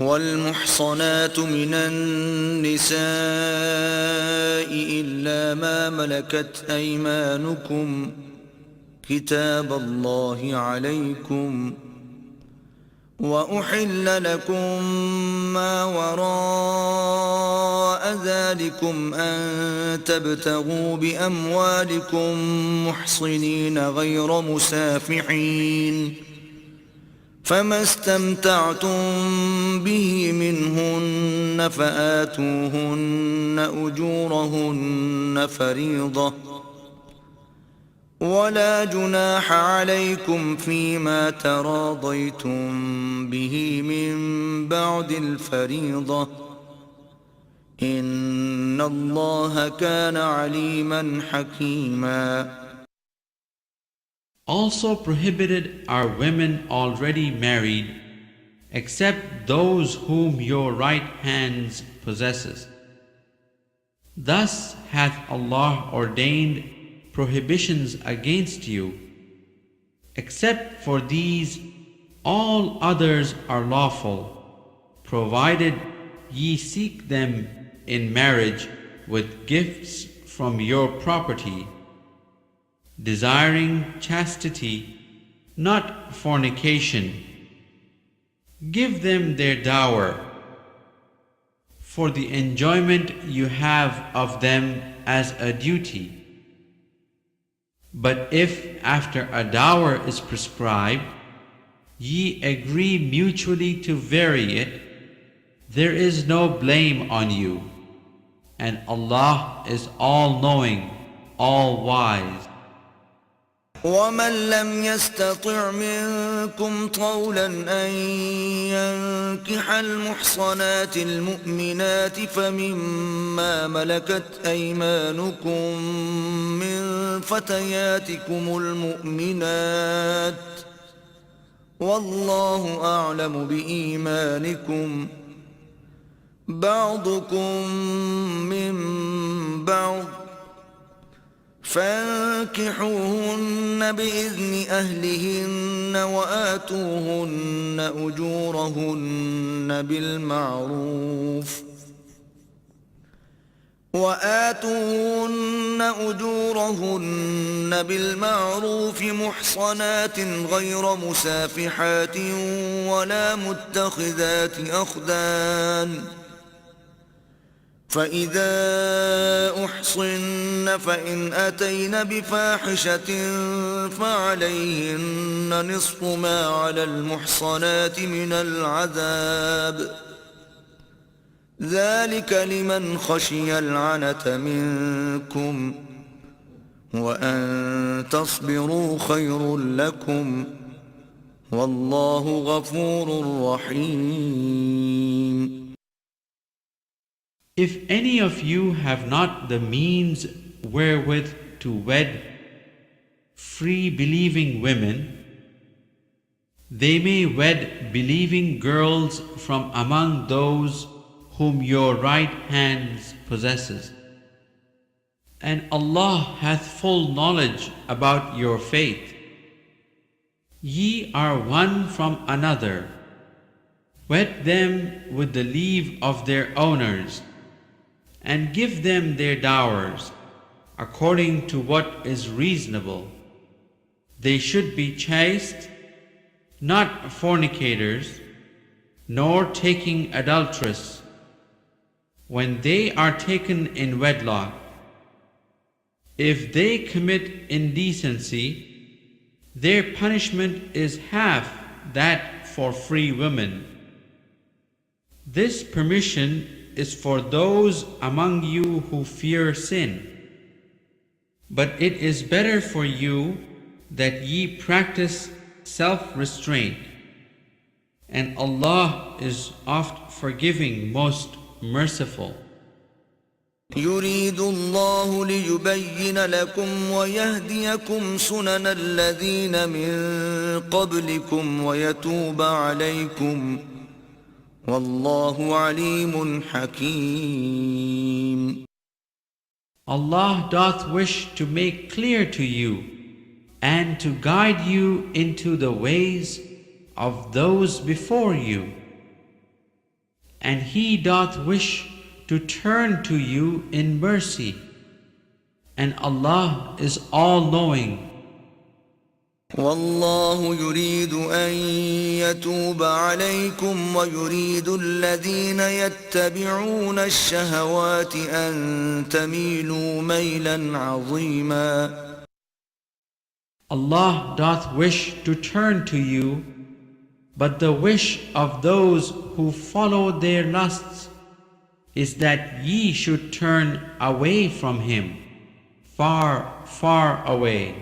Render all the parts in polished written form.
والمحصنات من النساء إلا ما ملكت أيمانكم كتاب الله عليكم وأحل لكم ما وراء ذلكم أن تبتغوا بأموالكم محصنين غير مسافحين فما استمتعتم به منهن فآتوهن أجورهن فريضة ولا جناح عليكم فيما تراضيتم به من بعد الفريضة إن الله كان عليما حكيما. Also prohibited are women already married, except those whom your right hand possesses. Thus hath Allah ordained prohibitions against you. Except for these, all others are lawful, provided ye seek them in marriage with gifts from your property, desiring chastity, not fornication. Give them their dower, for the enjoyment you have of them as a duty. But if after a dower is prescribed, ye agree mutually to vary it, there is no blame on you, and Allah is all-knowing, all-wise. ومن لم يستطع منكم طولا أن ينكح المحصنات المؤمنات فمما ملكت أيمانكم من فتياتكم المؤمنات والله أعلم بإيمانكم بعضكم من بعض فانكحوهن بإذن أهلهن وآتوهن أجورهن بالمعروف محصنات غير مسافحات ولا متخذات أخدان فإذا أحصن فإن أتين بفاحشة فعليهن نصف ما على المحصنات من العذاب ذلك لمن خشي العنة منكم وأن تصبروا خير لكم والله غفور رحيم. If any of you have not the means wherewith to wed free believing women, they may wed believing girls from among those whom your right hand possesses. And Allah hath full knowledge about your faith. Ye are one from another. Wed them with the leave of their owners, and give them their dowers, according to what is reasonable. They should be chaste, not fornicators, nor taking adulteress, when they are taken in wedlock. If they commit indecency, their punishment is half that for free women. This permission is for those among you who fear sin. But it is better for you that ye practice self-restraint, and Allah is oft forgiving, most merciful. يريد الله ليبين لكم ويهديكم سنن الذين من قبلكم ويتوب عليكم والله عليم حكيم. Allah doth wish to make clear to you and to guide you into the ways of those before you, and He doth wish to turn to you in mercy, and Allah is all-knowing. والله يريد أن يتوب عليكم ويريد الذين يتبعون الشهوات أن تميلوا ميلا عظيما. Allah doth wish to turn to you, but the wish of those who follow their lusts is that ye should turn away from Him, far, far away.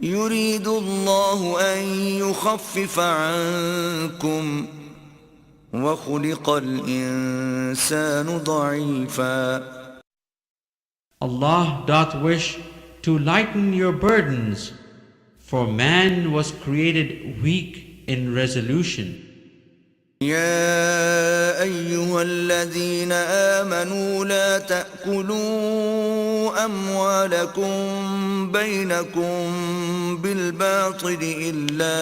يريد الله أن يخفف عنكم وخلق الإنسان ضعيفا. Allah doth wish to lighten your burdens, for man was created weak in resolution. يا أيها الذين آمنوا لا تأكلوا أموالكم بينكم بالباطل إلا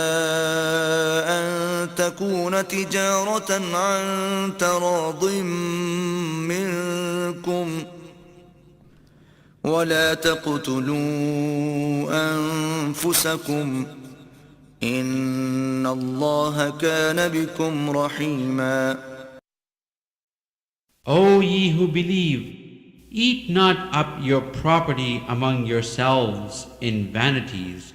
أن تكون تجارة عن تراض منكم ولا تقتلوا أنفسكم إن الله كان بكم رحيما. O ye who believe, eat not up your property among yourselves in vanities,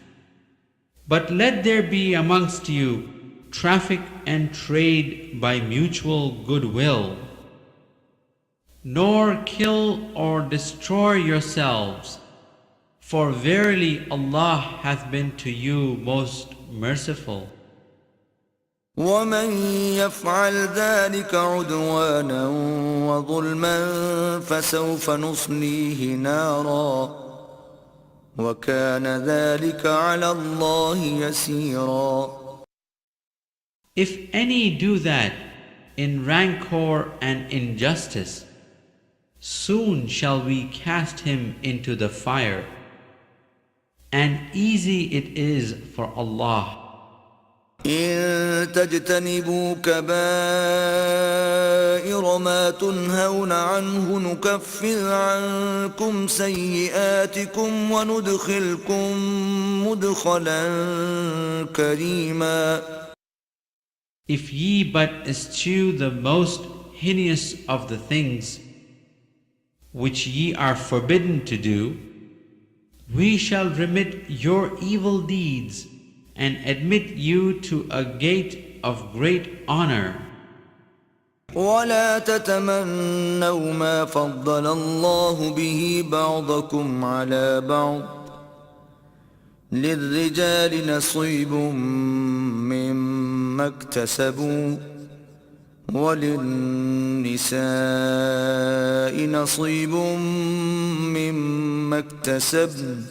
but let there be amongst you traffic and trade by mutual goodwill. Nor kill or destroy yourselves, for verily Allah hath been to you most merciful. ومن يفعل ذلك عدوانا وظلما فسوف نصليه نارا وكان ذلك على الله يسيرا. If any do that in rancor and injustice, soon shall we cast him into the fire, and easy it is for Allah. إن تجتنبوا كبائر ما تنهون عنه نكفر عنكم سيئاتكم وندخلكم مدخلا كريما. If ye but eschew the most heinous of the things which ye are forbidden to do, we shall remit your evil deeds and admit you to a gate of great honor. ولا تتمنوا ما فضل الله به بعضكم على بعض للرجال نصيب مما اكتسبوا وللنساء نصيب مما اكتسبن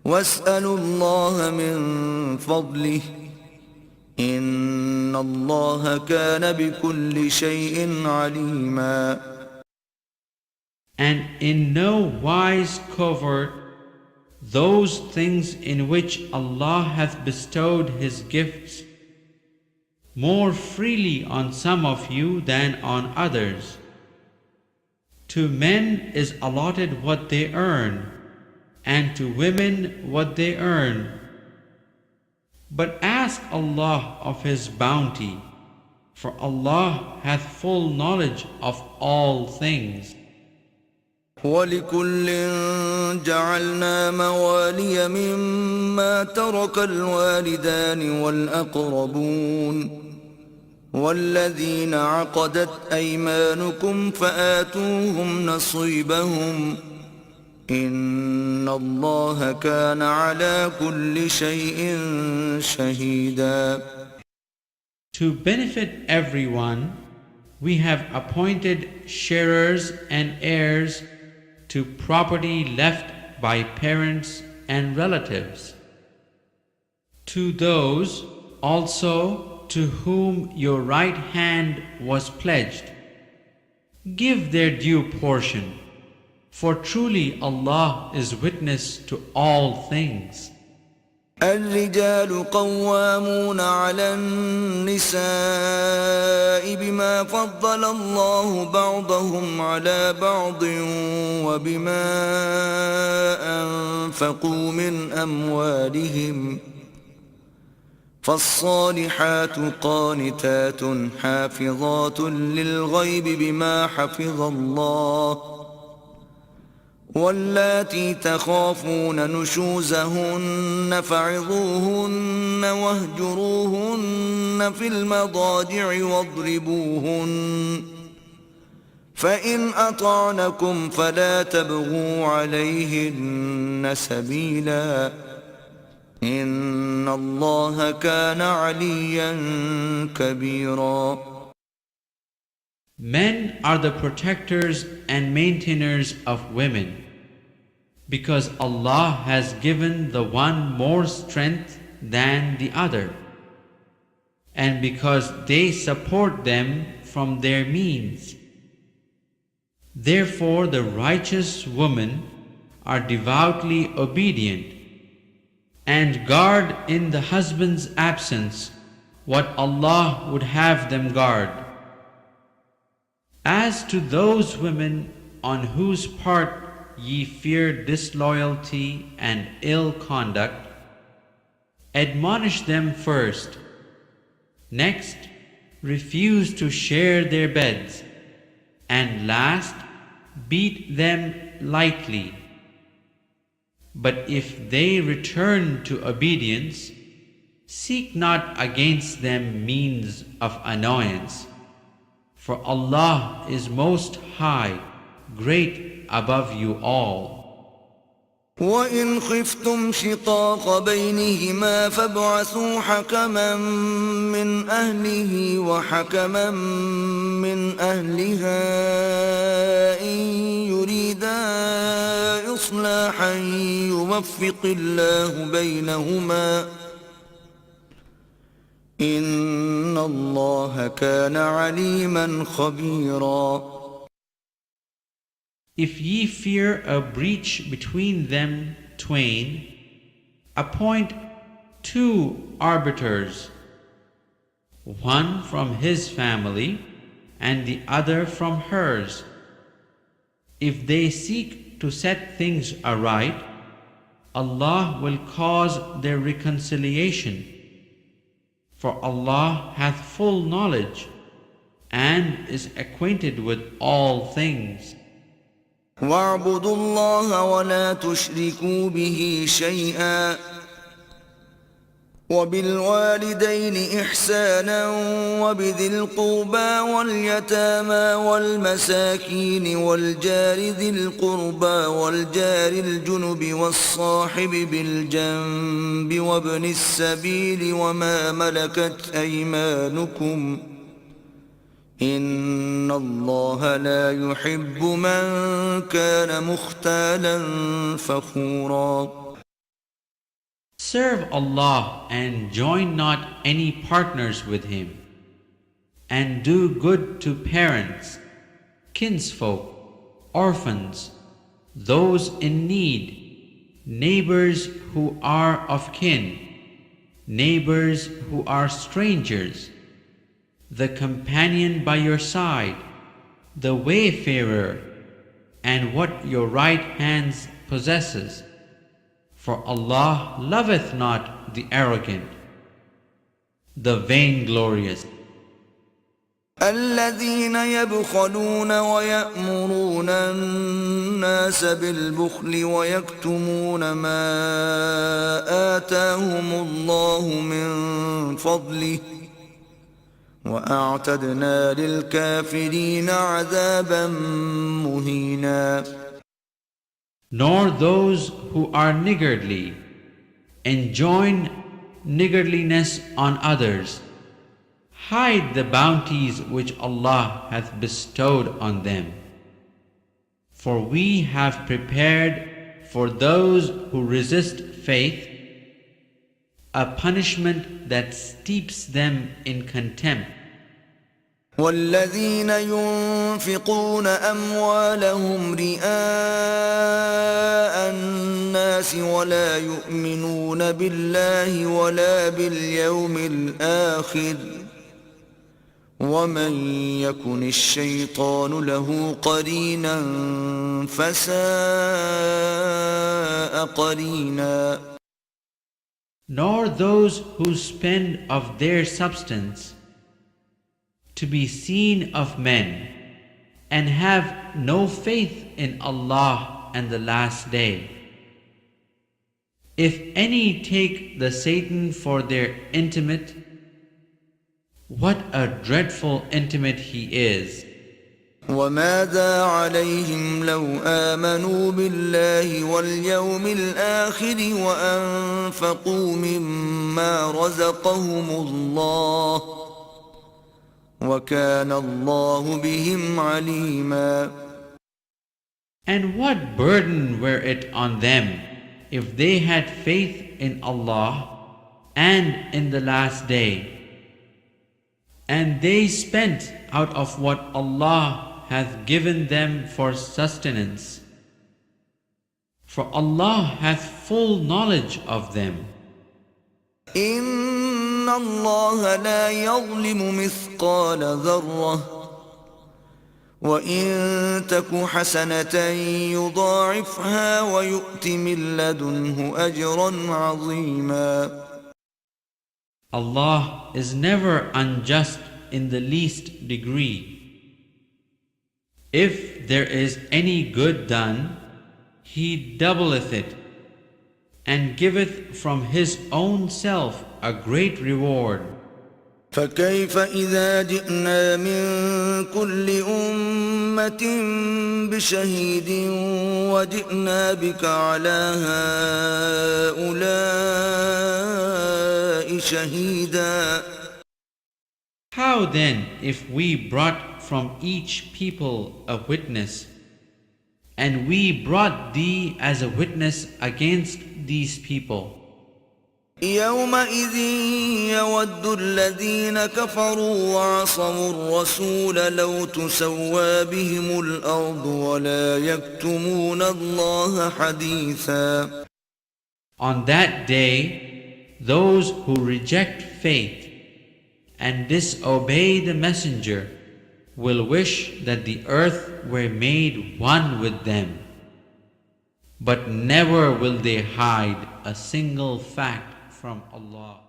واسألوا الله من فضله إن الله كان بكل شيء عليما. And in no wise covert those things in which Allah hath bestowed His gifts more freely on some of you than on others. To men is allotted what they earn, and to women what they earn. But ask Allah of His bounty, for Allah hath full knowledge of all things. وَلِكُلٍّ جَعَلْنَا مَوَالِيَ مِمَّا تَرَكَ الْوَالِدَانِ وَالْأَقْرَبُونَ وَالَّذِينَ عَقَدَتْ أَيْمَانُكُمْ فَآتُوهُمْ نَصِيبَهُمْ إِنَّ اللَّهَ كَانَ عَلَى كُلِّ شَيْءٍ شَهِيدًا. To benefit everyone, we have appointed sharers and heirs to property left by parents and relatives. To those also to whom your right hand was pledged, give their due portion, for truly Allah is witness to all things. الرجال قوامون على النساء بما بما فضل الله بعضهم على بعض وبما أنفقوا من أموالهم فالصالحات قانتات حافظات للغيب بما حفظ الله واللاتي تخافون نشوزهن فعظوهن واهجروهن في المضاجع واضربوهن فإن أطعنكم فلا تبغوا عليهن سبيلا إن الله كان عليا كبيرا. Men are the protectors and maintainers of women, because Allah has given the one more strength than the other, and because they support them from their means. Therefore the righteous women are devoutly obedient, and guard in the husband's absence what Allah would have them guard. As to those women on whose part ye fear disloyalty and ill conduct, admonish them first. Next, refuse to share their beds, and last, beat them lightly. But if they return to obedience, seek not against them means of annoyance, for Allah is most high, great above you all. وَإِنْ خِفْتُمْ شِقَاقَ بَيْنِهِمَا فَابْعَثُوا حَكَمًا مِّنْ أَهْلِهِ وَحَكَمًا مِّنْ أَهْلِهَا إِنْ يُرِيدَا إِصْلَاحًا يُوَفِّقِ اللَّهُ بَيْنَهُمَا إِنَّ اللَّهَ كَانَ عَلِيمًا خَبِيرًا. If ye fear a breach between them twain, appoint 2 arbiters, one from his family and the other from hers. If they seek to set things aright, Allah will cause their reconciliation, for Allah hath full knowledge and is acquainted with all things. وَاعْبُدُوا اللَّهَ وَلَا تُشْرِكُوا بِهِ شَيْئًا وَبِالْوَالِدَيْنِ إِحْسَانًا وَبِذِي الْقُرْبَى وَالْيَتَامَى وَالْمَسَاكِينِ وَالْجَارِ ذِي الْقُرْبَى وَالْجَارِ الْجُنُبِ وَالصَّاحِبِ بِالْجَنبِ وَابْنِ السَّبِيلِ وَمَا مَلَكَتْ أَيْمَانُكُمْ إِنَّ اللَّهَ لَا يُحِبُّ مَنْ كَانَ مُخْتَالًا فَخُورًا. Serve Allah and join not any partners with Him, and do good to parents, kinsfolk, orphans, those in need, neighbors who are of kin, neighbors who are strangers, the companion by your side, the wayfarer, and what your right hand possesses. For Allah loveth not the arrogant, the vainglorious. الذين يبخلون ويأمرون الناس بالبخل ويكتمون ما آتاهم الله من فضله وأعتدنا للكافرين عذابا مهينا. Nor those who are niggardly enjoin niggardliness on others. Hide the bounties which Allah hath bestowed on them. For we have prepared for those who resist faith a punishment that steeps them in contempt. والذين ينفقون أموالهم رئاء الناس ولا يؤمنون بالله ولا باليوم الآخر ومن يكن الشيطان له قرينا فساء قرينا. Nor those who spend of their substance to be seen of men and have no faith in Allah and the last day. If any take the Satan for their intimate, what a dreadful intimate he is. وماذا عليهم لو آمنوا بالله واليوم الآخر وأنفقوا مما رزقهم الله وكان الله بهم عليما. And what burden were it on them if they had faith in Allah and in the last day, and they spent out of what Allah hath given them for sustenance, for Allah hath full knowledge of them. إن الله لا يظلم مثقال ذرة وإن تك حسنة يضاعفها ويؤت من لدنه أجرا عظيما. Allah is never unjust in the least degree. If there is any good done, He doubleth it, and giveth from His own self a great reward. فكيف إذا جئنا من كل أمة بشهيد وجئنا بك على هؤلاء شهيدا. How then if we brought from each people a witness, and we brought thee as a witness against these people? يومئذ يود الذين كفروا وعصوا الرسول لو تسوى بهم الأرض ولا يكتمون الله حديثا. On that day, those who reject faith and disobey the messenger will wish that the earth were made one with them, but never will they hide a single fact from Allah.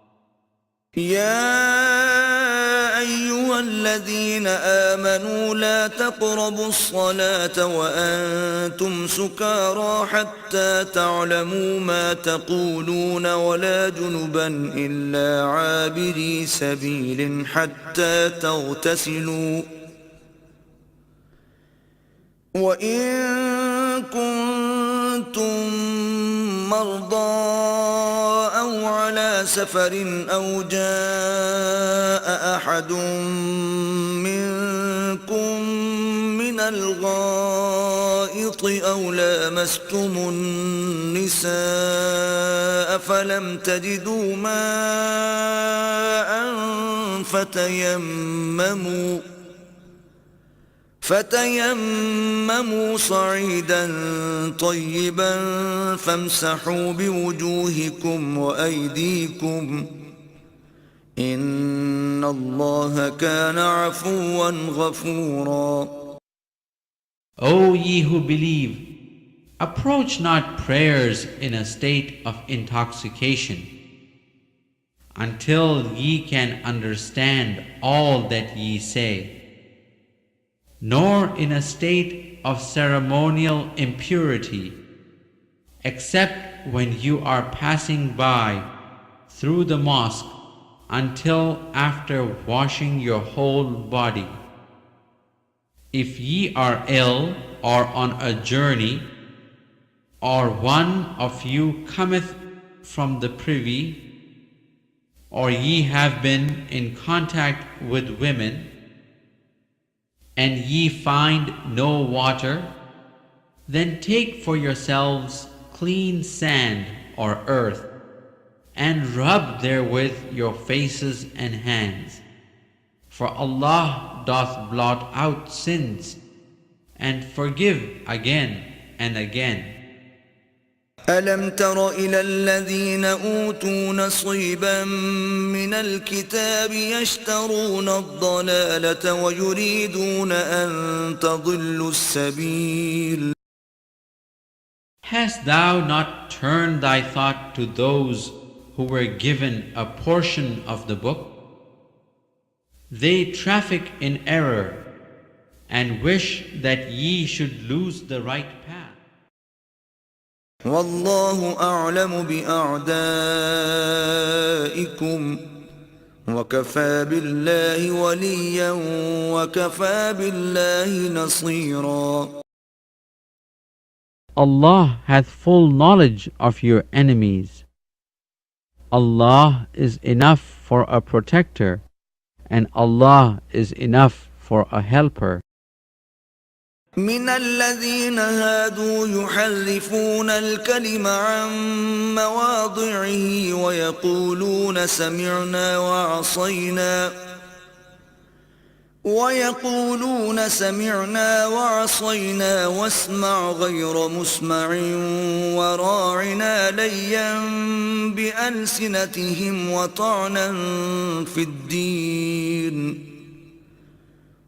يا أيها الذين آمنوا لا تقربوا الصلاة وأنتم سكارى حتى تعلموا ما تقولون ولا جنبا إلا عابري سبيل حتى تغتسلوا وإن كنتم مرضى أو على سفر أو جاء أحد منكم من الغائط أو لامستم النساء فلم تجدوا ماء فتيمموا صعيدا طيبا فامسحوا بوجوهكم وأيديكم إن الله كان عفوا غفورا. O ye who believe, approach not prayers in a state of intoxication until ye can understand all that ye say, nor in a state of ceremonial impurity, except when you are passing by through the mosque, until after washing your whole body. If ye are ill or on a journey, or one of you cometh from the privy, or ye have been in contact with women, and ye find no water, then take for yourselves clean sand or earth, and rub therewith your faces and hands. For Allah doth blot out sins, and forgive again and again. ألم تر إلى الذين أوتوا نصيبا من الكتاب يشترون الضلالة ويريدون أن تضلوا السبيل. Hast thou not turned thy thought to those who were given a portion of the book? They traffic in error and wish that ye should lose the right path. والله أعلم بأعدائكم وكفى بالله وليا وكفى بالله نصيرا. Allah hath full knowledge of your enemies. Allah is enough for a protector, and Allah is enough for a helper. من الذين هادوا يحرفون الكلم عن مواضعه ويقولون سمعنا وعصينا واسمع غير مسمع وراعنا ليا بألسنتهم وطعنا في الدين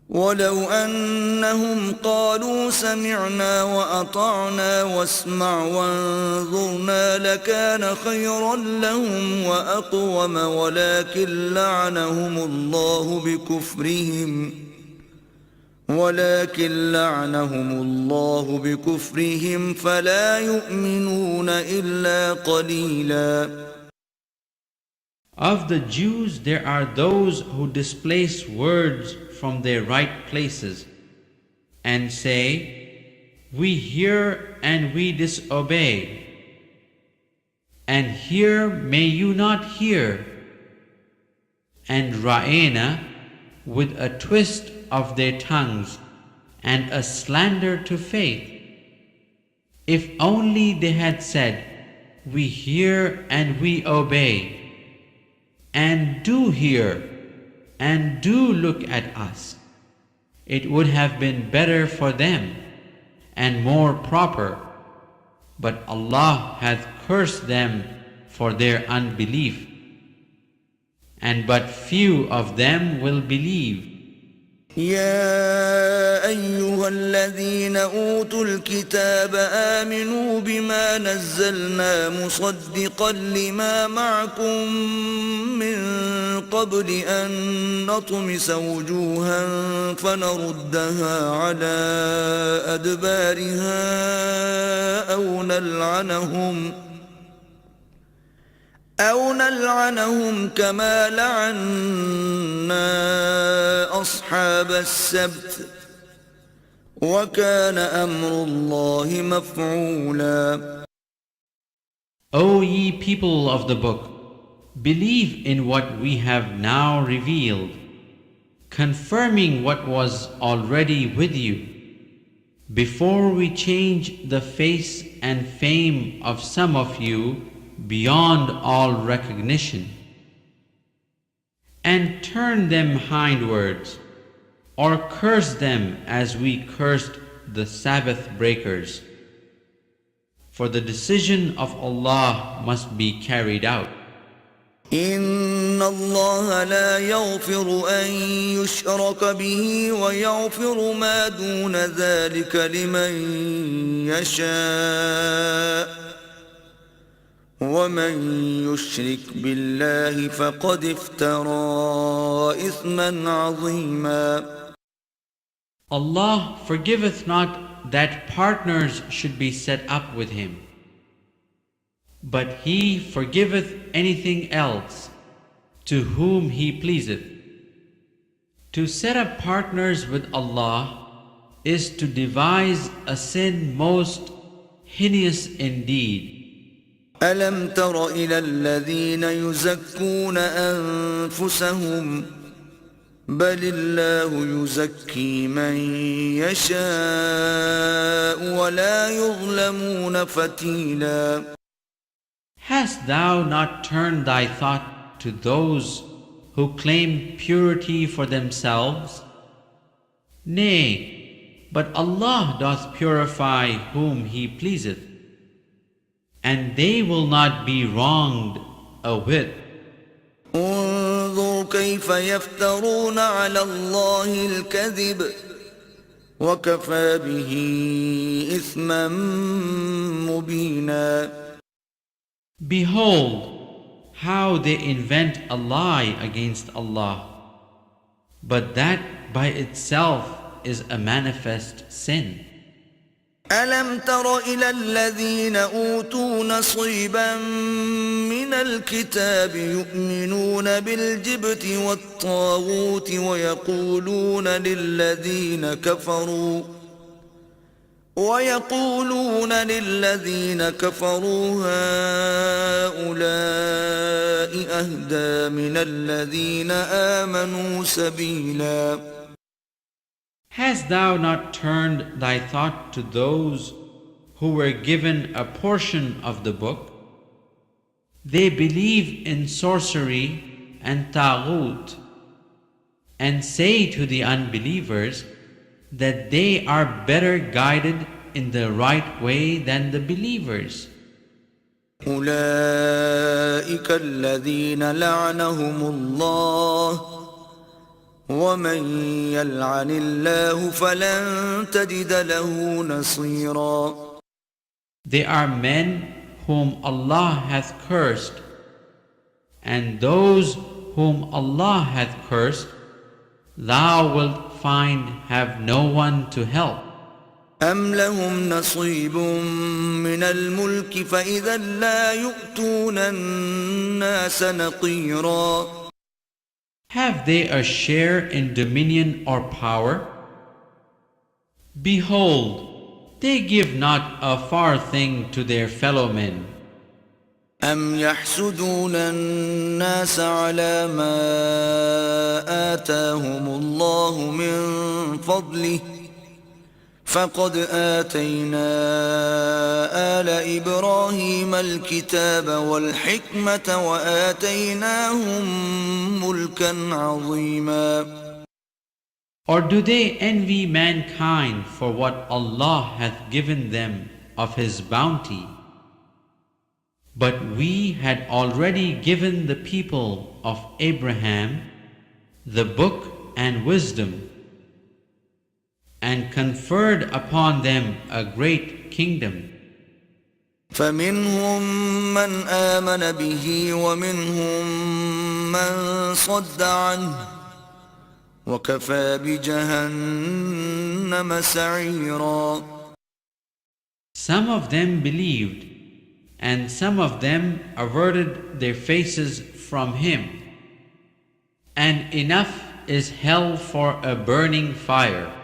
ولو أنهم قالوا سمعنا وأطعنا واسمع وانظرنا لكان خيرا لهم وأقوم ولكن لعنهم الله بكفرهم فلا يؤمنون إلا قليلا. Of the Jews there are those who displace words from their right places and say, "We hear and we disobey," and "Hear may you not hear," and ra'ena with a twist of their tongues and a slander to faith. If only they had said, "We hear and we obey," and "Do hear and do look at us," it would have been better for them and more proper. But Allah hath cursed them for their unbelief, and but few of them will believe. يا أيها الذين أوتوا الكتاب آمنوا بما نزلنا مصدقا لما معكم من قبل أن نطمس وجوها فنردها على أدبارها أو نلعنهم كما لعنا أصحاب السبت وكان أمر الله مفعولا. O ye people of the book, believe in what we have now revealed, confirming what was already with you, before we change the face and fame of some of you beyond all recognition, and turn them hindwards, or curse them as we cursed the Sabbath breakers. For the decision of Allah must be carried out. إن الله لا يغفر أن يشرك به ويغفر ما دون ذلك لمن يشاء ومن يشرك بالله فقد افترى إثما عظيما. Allah forgiveth not that partners should be set up with Him, but He forgiveth anything else to whom He pleaseth. To set up partners with Allah is to devise a sin most heinous indeed. ألم تر إلى الذين يزكون أنفسهم بل الله يزكي من يشاء ولا يظلمون فتيلا. Hast thou not turned thy thought to those who claim purity for themselves? Nay, but Allah doth purify whom He pleaseth, and they will not be wronged a whit. انظر كيف يفترون على الله الكذب وكفى به إثما مبينا. Behold how they invent a lie against Allah, but that by itself is a manifest sin. ألم تر إلى الذين أوتوا نصيبا من الكتاب يؤمنون بالجبت والطاغوت ويقولون للذين كفروا هؤلاء أهدى من الذين آمنوا سبيلا. Hast thou not turned thy thought to those who were given a portion of the book? They believe in sorcery and taghut, and say to the unbelievers that they are better guided in the right way than the believers. أولئك الذين لعنهم الله ومن يلعن الله فلن تجد له نصيرا. They are men whom Allah hath cursed, and those whom Allah hath cursed, thou wilt find have no one to help. أم لهم نصيب من الملك فإذا لا يؤتون الناس نقيرا. Have they a share in dominion or power? Behold, they give not a far thing to their fellow men. أم يحسدون الناس على ما آتاهم الله من فضله فقد آتينا آل إبراهيم الكتاب والحكمة وآتيناهم ملكا عظيما. Or do they envy mankind for what Allah hath given them of His bounty? But we had already given the people of Abraham the book and wisdom, and conferred upon them a great kingdom. فمنهم من آمن به ومنهم من صد عنه وكفى بجهنم سعيرا. Some of them believed, and some of them averted their faces from him, and enough is hell for a burning fire.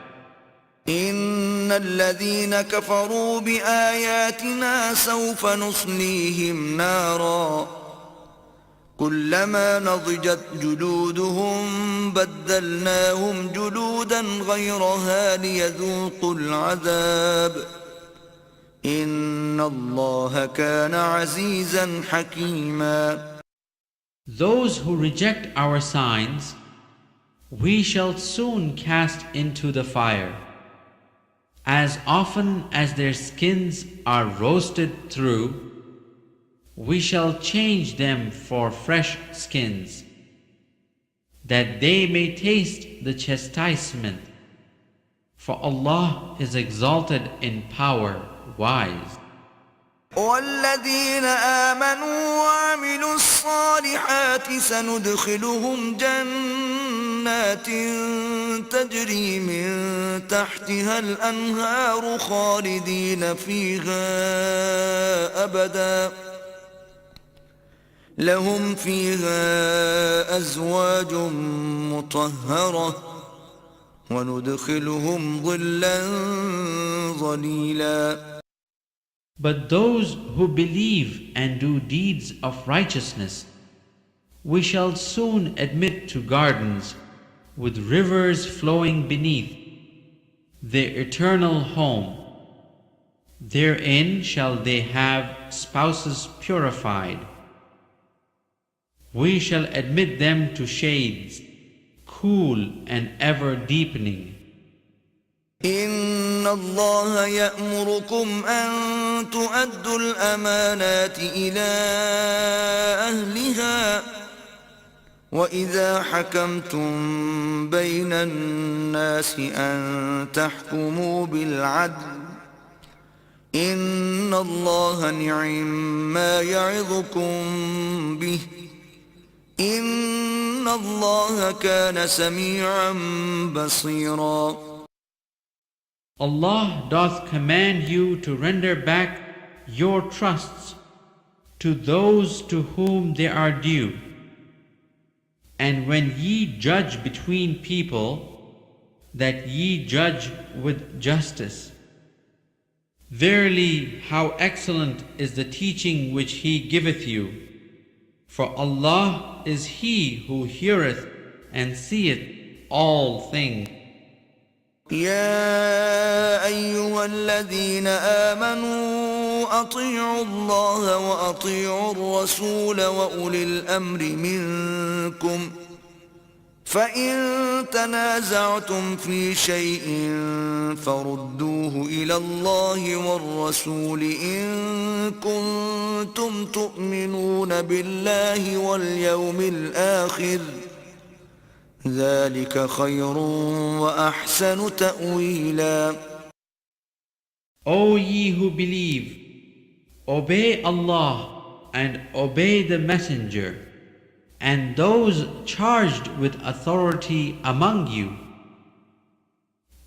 إن الذين كفروا بآياتنا سوف نصليهم نارا كلما نضجت جلودهم بدلناهم جلودا غيرها ليذوقوا العذاب إن الله كان عزيزا حكيما. Those who reject our signs, we shall soon cast into the fire. As often as their skins are roasted through, we shall change them for fresh skins, that they may taste the chastisement. For Allah is exalted in power, wise. والذين آمنوا وعملوا الصالحات سندخلهم جنات تجري من تحتها الأنهار خالدين فيها أبدا لهم فيها أزواج مطهرة وندخلهم ظلا ظليلا. But those who believe and do deeds of righteousness, we shall soon admit to gardens with rivers flowing beneath, their eternal home. Therein shall they have spouses purified. We shall admit them to shades, cool and ever deepening. إن إن الله يأمركم أن تؤدوا الأمانات إلى أهلها وإذا حكمتم بين الناس أن تحكموا بالعدل إن الله نعم ما يعظكم به إن الله كان سميعا بصيرا. Allah doth command you to render back your trusts to those to whom they are due. And when ye judge between people, that ye judge with justice. Verily, how excellent is the teaching which He giveth you. For Allah is He who heareth and seeth all things. يا أيها الذين آمنوا أطيعوا الله وأطيعوا الرسول وأولي الأمر منكم فإن تنازعتم في شيء فردوه إلى الله والرسول إن كنتم تؤمنون بالله واليوم الآخر ذلك خير وأحسن تأويلا. O ye who believe, obey Allah and obey the Messenger and those charged with authority among you.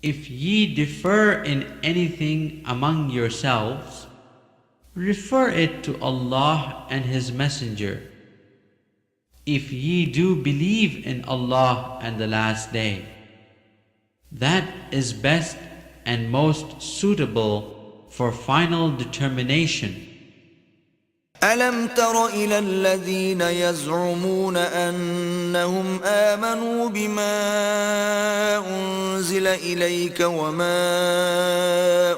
If ye differ in anything among yourselves, refer it to Allah and His Messenger. If ye do believe in Allah and the Last Day, that is best and most suitable for final determination. ألم تر إلى الذين يزعمون أنهم آمنوا بما أنزل إليك وما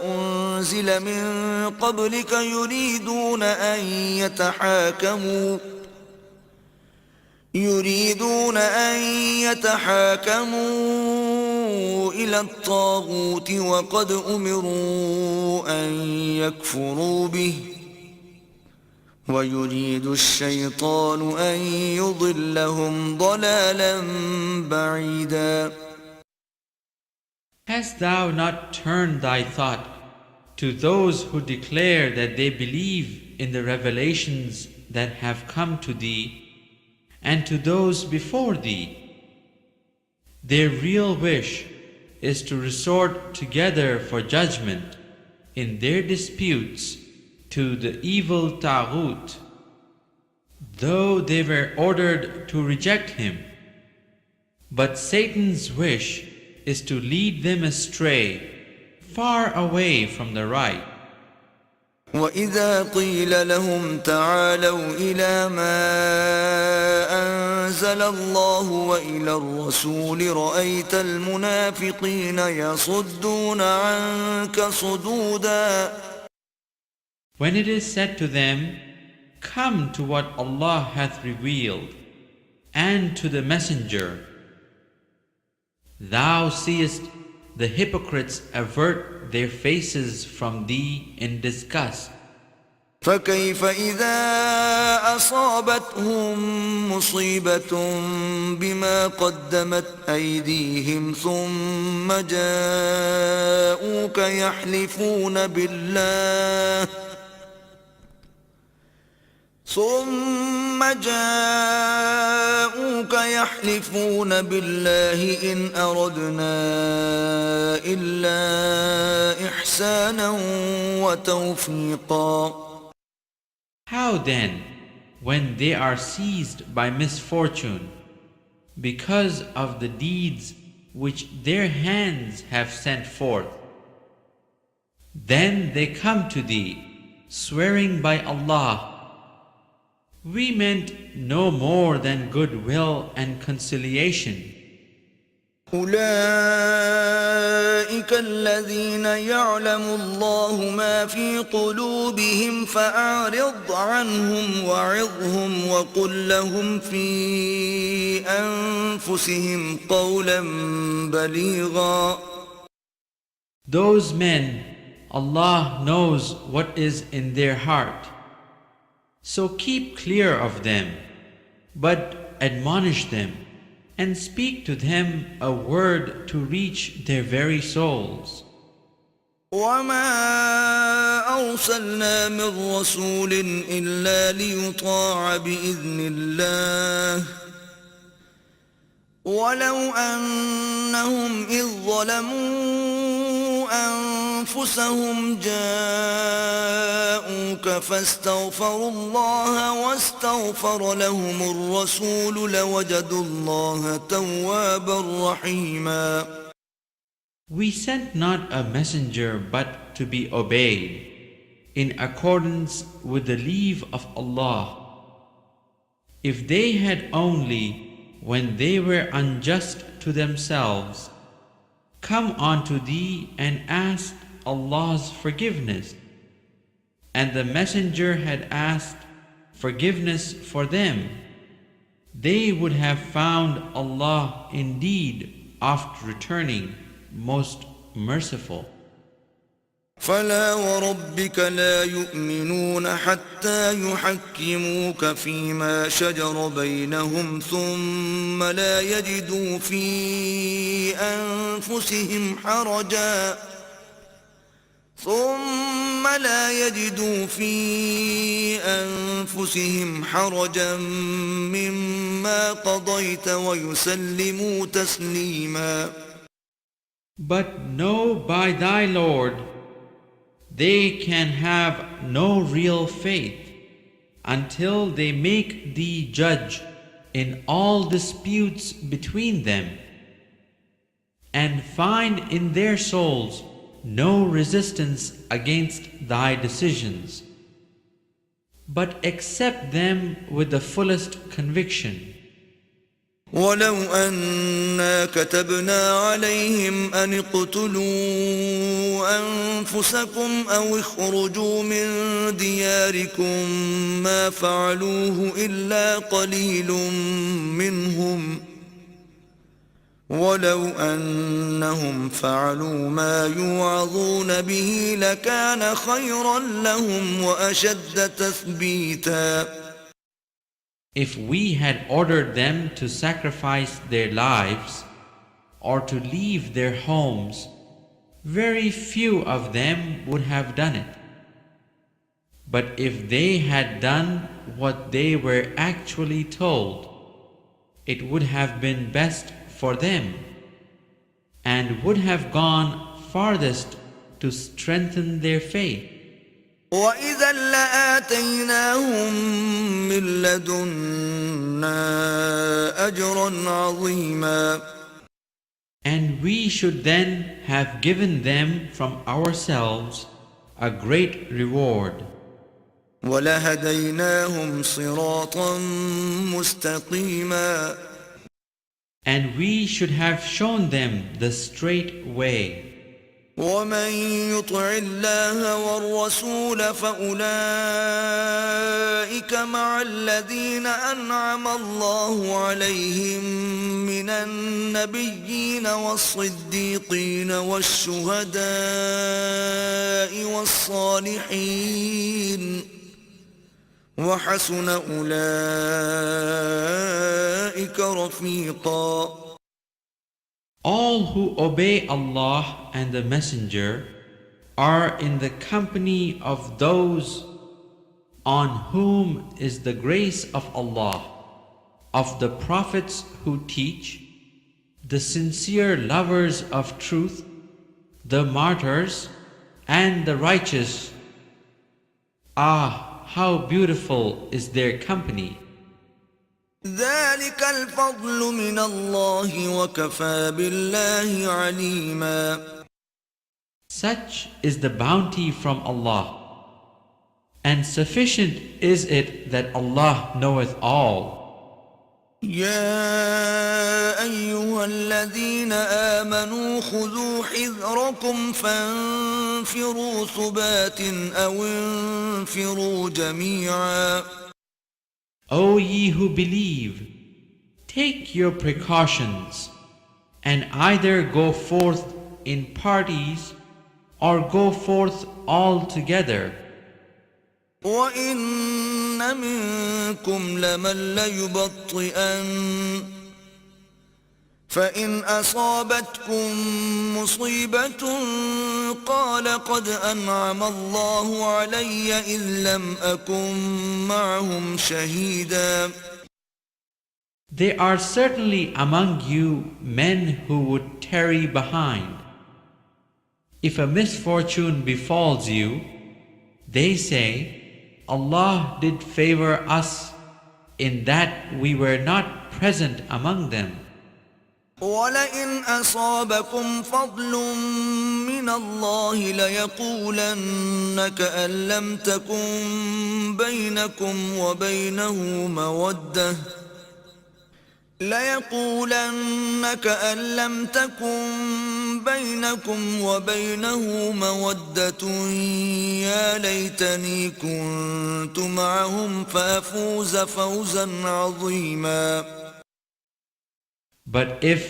أنزل من قبلك يريدون أن يتحاكموا إلى الطاغوت وقد أمروا أن يكفروا به ويريد الشيطان أن يضلهم ضلالا بعيدا. Hast thou not turned thy thought to those who declare that they believe in the revelations that have come to thee and to those before thee? Their real wish is to resort together for judgment in their disputes to the evil Taghut, though they were ordered to reject him. But Satan's wish is to lead them astray, far away from the right. وإذا قيل لهم تعالوا إلى ما أنزل الله وإلى الرسول رأيت المنافقين يصدون عنك صدودا. When it is said to them, come to what Allah hath revealed, and to the Messenger, thou seest the hypocrites avert their faces from thee in disgust. فكيف إذا أصابتهم مصيبة بما قدمت أيديهم ثم جاءوك يحلفون بالله إن أردنا إلا إحسانا وتوفيقا. How then, when they are seized by misfortune, because of the deeds which their hands have sent forth, then they come to thee, swearing by Allah, we meant no more than goodwill and conciliation. أولئك الذين يعلم الله ما في قلوبهم فأعرض عنهم وعظهم وقل لهم في أنفسهم قولا بليغا. Those men, Allah knows what is in their heart. So keep clear of them, but admonish them, and speak to them a word to reach their very souls. وما أرسلنا من رسول إلا ليطاع بإذن الله ولو أنهم إذ ظلموا أنفسهم جاءوك فاستغفروا الله واستغفر لهم الرسول لوجدوا الله توابا رحيما. We sent not a messenger but to be obeyed, in accordance with the leave of Allah. If they had only, when they were unjust to themselves, come unto thee and asked Allah's forgiveness, and the messenger had asked forgiveness for them, they would have found Allah indeed oft returning, most merciful. فلا وربك لا يؤمنون حتى يحكموك فيما شجر بينهم ثم لا يجدوا في أنفسهم حرجا مما قضيت ويسلموا تسليما. But know by thy Lord, they can have no real faith until they make thee judge in all disputes between them, and find in their souls no resistance against thy decisions, but accept them with the fullest conviction. ولو أنا كتبنا عليهم أن اقتلوا أنفسكم أو اخرجوا من دياركم ما فعلوه إلا قليل منهم ولو أنهم فعلوا ما يوعظون به لكان خيرا لهم وأشد تثبيتا. If we had ordered them to sacrifice their lives or to leave their homes, very few of them would have done it. But if they had done what they were actually told, it would have been best for them and would have gone farthest to strengthen their faith. وَإِذًا لَآتَيْنَاهُمْ مِنْ لَدُنَّا أَجْرًا عَظِيمًا. And we should then have given them from ourselves a great reward. وَلَهَدَيْنَاهُمْ صِرَاطًا مُسْتَقِيمًا. And we should have shown them the straight way. ومن يطع الله والرسول فأولئك مع الذين أنعم الله عليهم من النبيين والصديقين والشهداء والصالحين وحسن أولئك رفيقا. All who obey Allah and the Messenger are in the company of those on whom is the grace of Allah, of the prophets who teach, the sincere lovers of truth, the martyrs, and the righteous. Ah, how beautiful is their company! ذلك الفضل من الله وكفى بالله عليما. Such is the bounty from Allah, and sufficient is it that Allah knoweth all. يا أيها الذين آمنوا خذوا حذركم فانفروا ثبات أو انفروا جميعا. O ye who believe, take your precautions, and either go forth in parties or go forth all together. وإن منكم لمن ليبطئن فإن أصابتكم مصيبة قال قد أنعم الله علي إذ لم أكن معهم شهيدا. There are certainly among you men who would tarry behind. If a misfortune befalls you, they say, Allah did favor us in that we were not present among them. ولئن أصابكم فضل من الله ليقولن كأن لم تكن بينكم وبينه مودة يا ليتني كنت معهم فأفوز فوزا عظيما. But if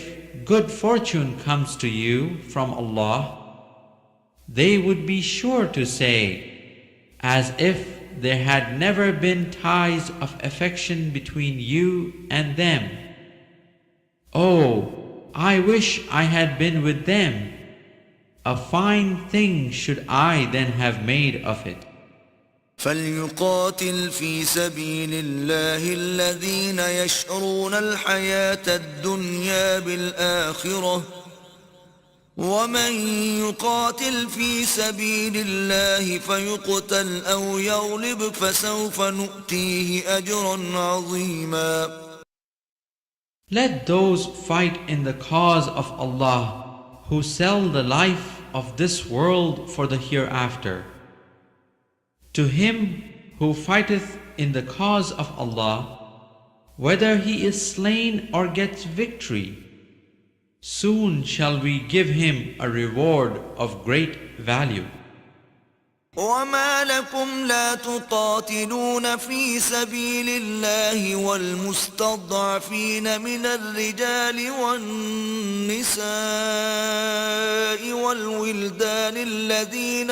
good fortune comes to you from Allah, they would be sure to say, as if there had never been ties of affection between you and them, "Oh, I wish I had been with them. A fine thing should I then have made of it." فليقاتل في سبيل الله الذين يشرون الحياة الدنيا بالآخرة ومن يقاتل في سبيل الله فيقتل أو يغلب فسوف نؤتيه أجرا عظيما. Let those fight in the cause of Allah who sell the life of this world for the hereafter. To him who fighteth in the cause of Allah, whether he is slain or gets victory, soon shall we give him a reward of great value. وما لكم لا تقاتلون في سبيل الله والمستضعفين من الرجال والنساء والولدان الذين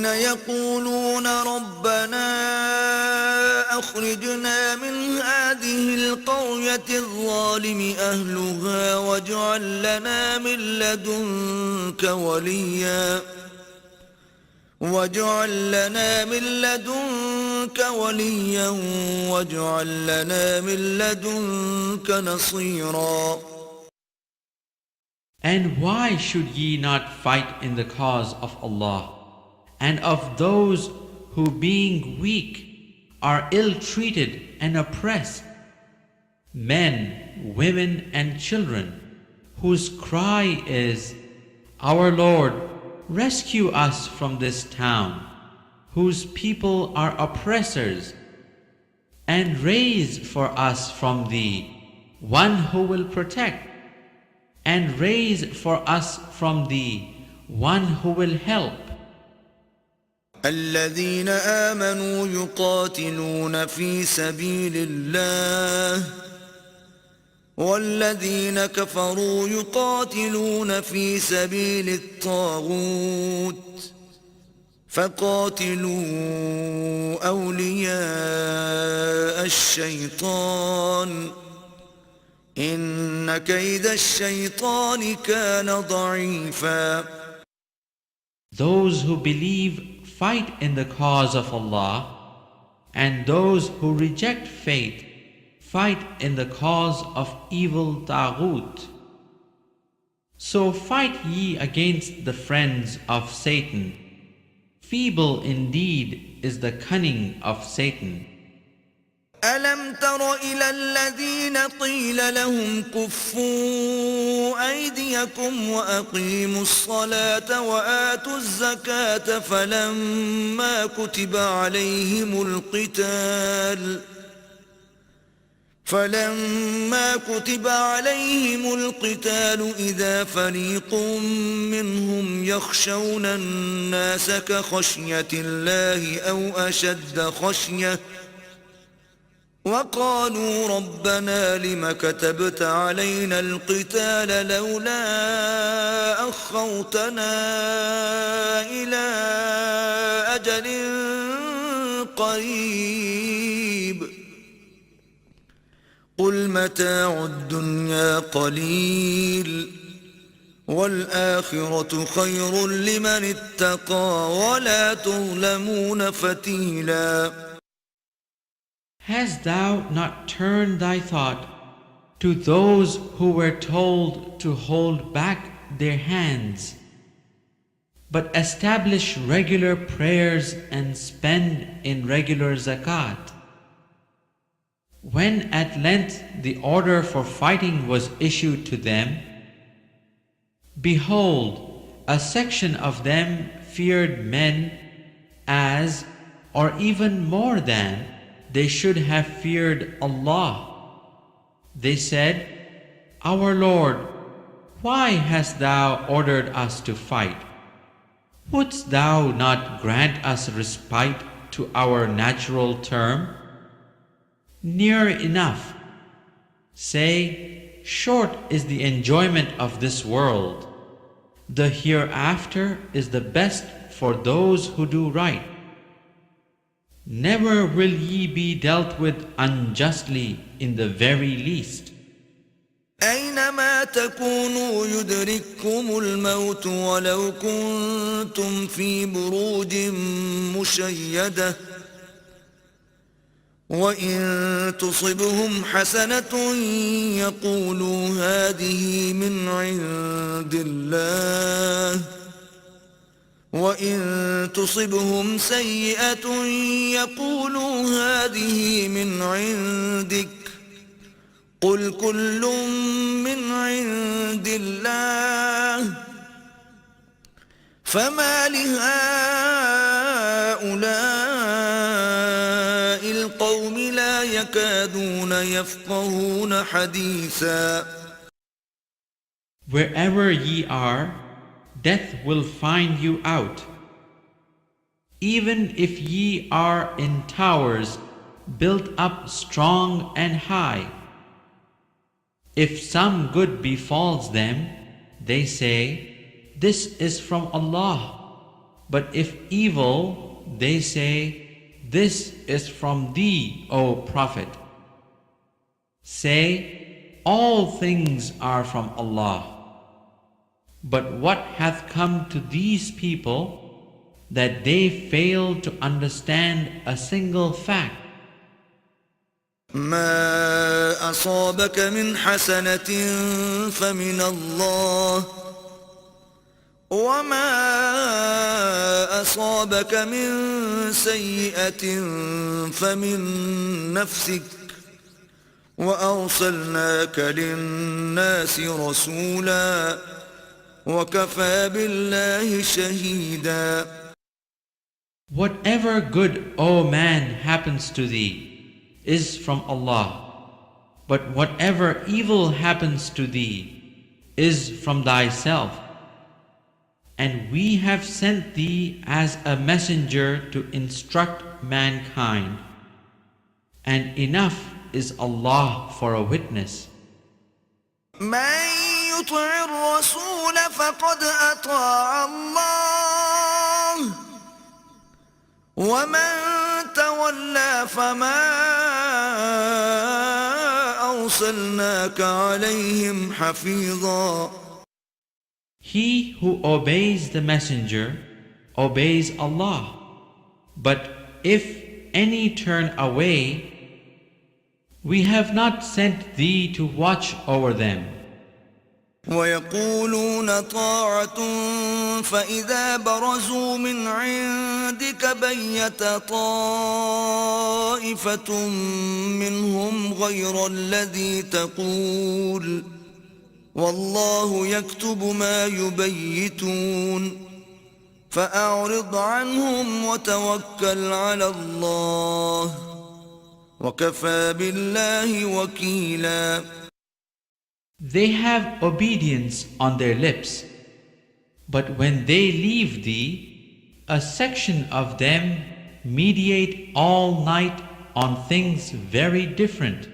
يقولون ربنا أخرجنا من هذه القرية الظالم أهلها واجعل لنا من لدنك وليا واجعل لنا من لدنك نصيرا. And why should ye not fight in the cause of Allah and of those who being weak are ill-treated and oppressed, men, women and children, whose cry is, "Our Lord, rescue us from this town, whose people are oppressors, and raise for us from thee one who will protect, and raise for us from thee one who will help." الذين آمنوا يقاتلون في سبيل الله والذين كفروا يقاتلون في سبيل الطاغوت فقاتلوا أولياء الشيطان إن كيد الشيطان كان ضعيفا. Those who believe fight in the cause of Allah, and those who reject faith fight in the cause of evil Taghut. So fight ye against the friends of Satan. Feeble indeed is the cunning of Satan. ألم تر إلى الذين قيل لهم كفوا أيديكم وأقيموا الصلاة وآتوا الزكاة فلما كتب عليهم القتال إذا فريق منهم يخشون الناس كخشية الله أو أشد خشية وقالوا ربنا لم كتبت علينا القتال لولا أخرتنا إلى أجل قريب قل متاع الدنيا قليل والآخرة خير لمن اتقى ولا تظلمون فتيلا. Hast thou not turned thy thought to those who were told to hold back their hands, but establish regular prayers and spend in regular zakat? When at length the order for fighting was issued to them, behold, a section of them feared men as, or even more than, they should have feared Allah. They said, Our Lord, why hast thou ordered us to fight? Wouldst thou not grant us respite to our natural term? Near enough. Say, short is the enjoyment of this world. The hereafter is the best for those who do right. Never will ye be dealt with unjustly in the very least. أينما تكونوا يدرككم الموت ولو كنتم في بروج مشيدة وإن تصبهم حسنة يقولوا هذه من عند الله وإن تصبهم سيئة يقولوا هذه من عندك قل كل من عند الله فما لهؤلاء القوم لا يكادون يفقهون حديثا. Wherever ye are, death will find you out. Even if ye are in towers built up strong and high, if some good befalls them, they say, This is from Allah. But if evil, they say, This is from thee, O Prophet. Say, all things are from Allah. But what hath come to these people that they fail to understand a single fact? ما أصابك من حسنة فمن الله وما أصابك من سيئة فمن نفسك وأرسلناك للناس رسولا وكفى بالله شهيدا. Whatever good, O man, happens to thee is from Allah, but whatever evil happens to thee is from thyself. And we have sent thee as a messenger to instruct mankind, and enough is Allah for a witness. من يطع الرسول فقد أطاع الله ومن تولى فما أرسلناك عليهم حفيظا. He who obeys the messenger obeys Allah. But if any turn away, we have not sent thee to watch over them. ويقولون طاعة فإذا برزوا من عندك بيت طائفة منهم غير الذي تقول والله يكتب ما يبيتون فأعرض عنهم وتوكل على الله وكفى بالله وكيلا. They have obedience on their lips, but when they leave thee, a section of them mediate all night on things very different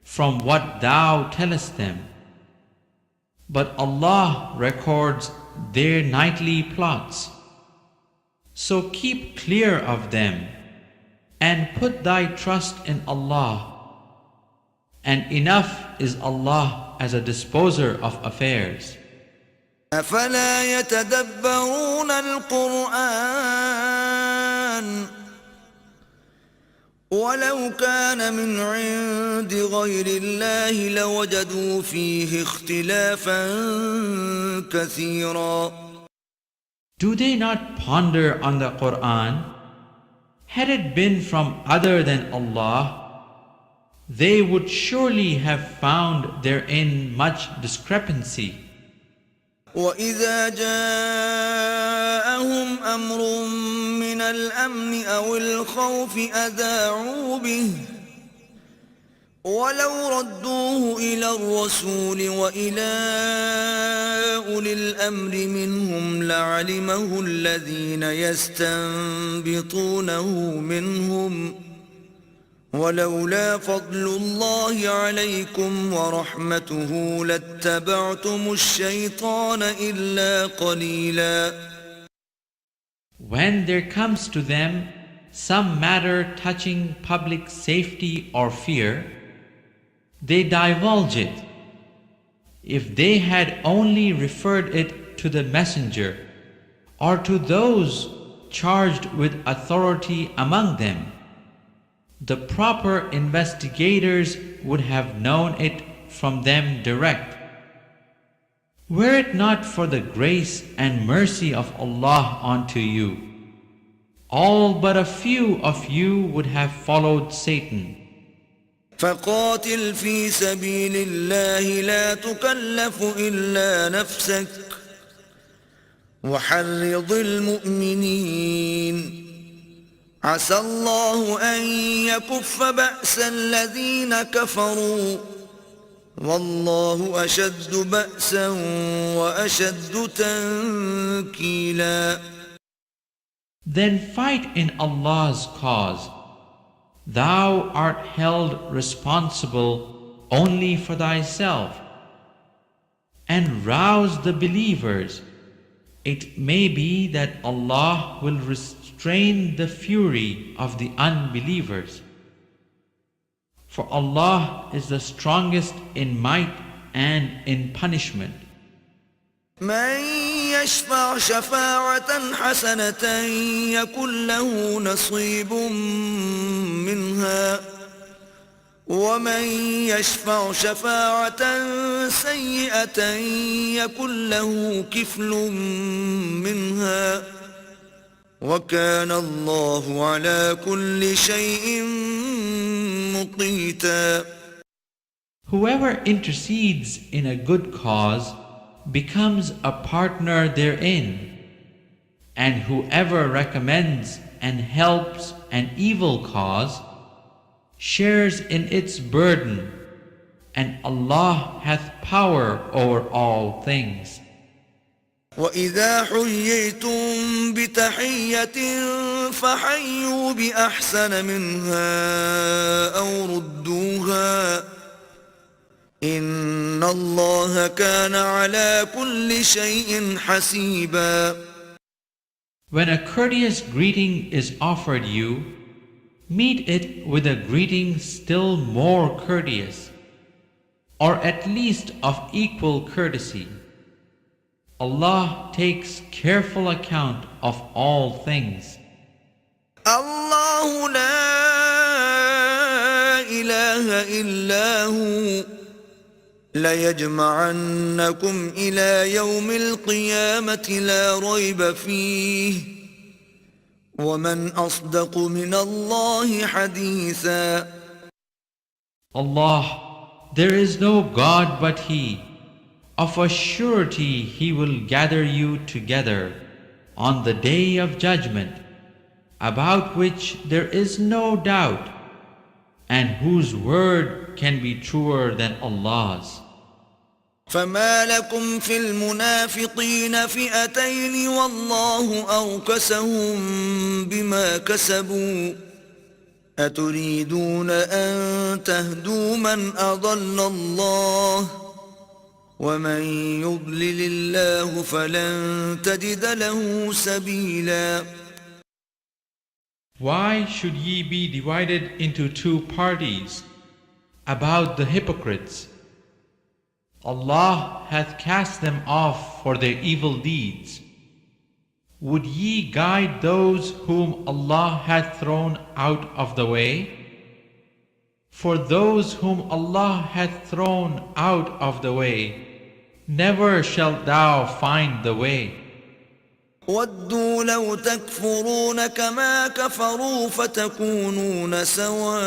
from what thou tellest them. But Allah records their nightly plots. So keep clear of them and put thy trust in Allah. And enough is Allah as a disposer of affairs. أفلا يتدبرون القرآن ولو كان من عند غير الله لوجدوا فيه اختلافا كثيرا. Do they not ponder on the Quran? Had it been from other than Allah, they would surely have found therein much discrepancy. وإذا جاءهم أمر من الأمن أو الخوف أذاعوا به ولو ردوه إلى الرسول وإلى أولي الأمر منهم لعلمه الذين يستنبطونه منهم ولولا فضل الله عليكم ورحمته لاتبعتم الشيطان إلا قليلا. When there comes to them some matter touching public safety or fear, they divulge it. If they had only referred it to the messenger or to those charged with authority among them, the proper investigators would have known it from them direct. Were it not for the grace and mercy of Allah unto you, all but a few of you would have followed Satan. فقاتل في سبيل الله لا تكلف إلا نفسك وحرض المؤمنين عسى الله أن يكف بأس الذين كفروا والله أشد بأسا وأشد تنكيلا. Then fight in Allah's cause. Thou art held responsible only for thyself. And rouse the believers. It may be that Allah will restrain the fury of the unbelievers. For Allah is the strongest in might and in punishment. من يشفع شفاعة حسنة يكن له نصيب منها ومن يشفع شفاعة سيئة يكن له كفل منها وكان الله على كل شيء مقيتا. Whoever intercedes in a good cause becomes a partner therein, and whoever recommends and helps an evil cause shares in its burden, and Allah hath power over all things. وَإِذَا حُيِّيتُم بِتَحِيَّةٍ فَحَيُّوا بِأَحْسَنَ مِنْهَا أَوْ رُدُّوهَا إِنَّ اللَّهَ كَانَ عَلَى كُلِّ شَيْءٍ حَسِيبًا. When a courteous greeting is offered you, meet it with a greeting still more courteous, or at least of equal courtesy. Allah takes careful account of all things. الله لا إله إلا هو ليجمعنكم إلى يوم القيامة لا ريب فيه ومن أصدق من الله حديثا. Allah, there is no God but He. Of a surety He will gather you together on the day of judgment, about which there is no doubt, and whose word can be truer than Allah's. فما لكم في المنافقين فئتين والله أركسهم بما كسبوا أتريدون أن تهدوا من أضل الله ومن يضلل الله فلن تجد له سبيلا. Why should ye be divided into two parties about the hypocrites? Allah hath cast them off for their evil deeds. Would ye guide those whom Allah hath thrown out of the way? For those whom Allah hath thrown out of the way, never shalt thou find the way. وَدُّوا لَوْ تَكْفُرُونَ كَمَا كَفَرُوا فَتَكُونُونَ سَوَاءً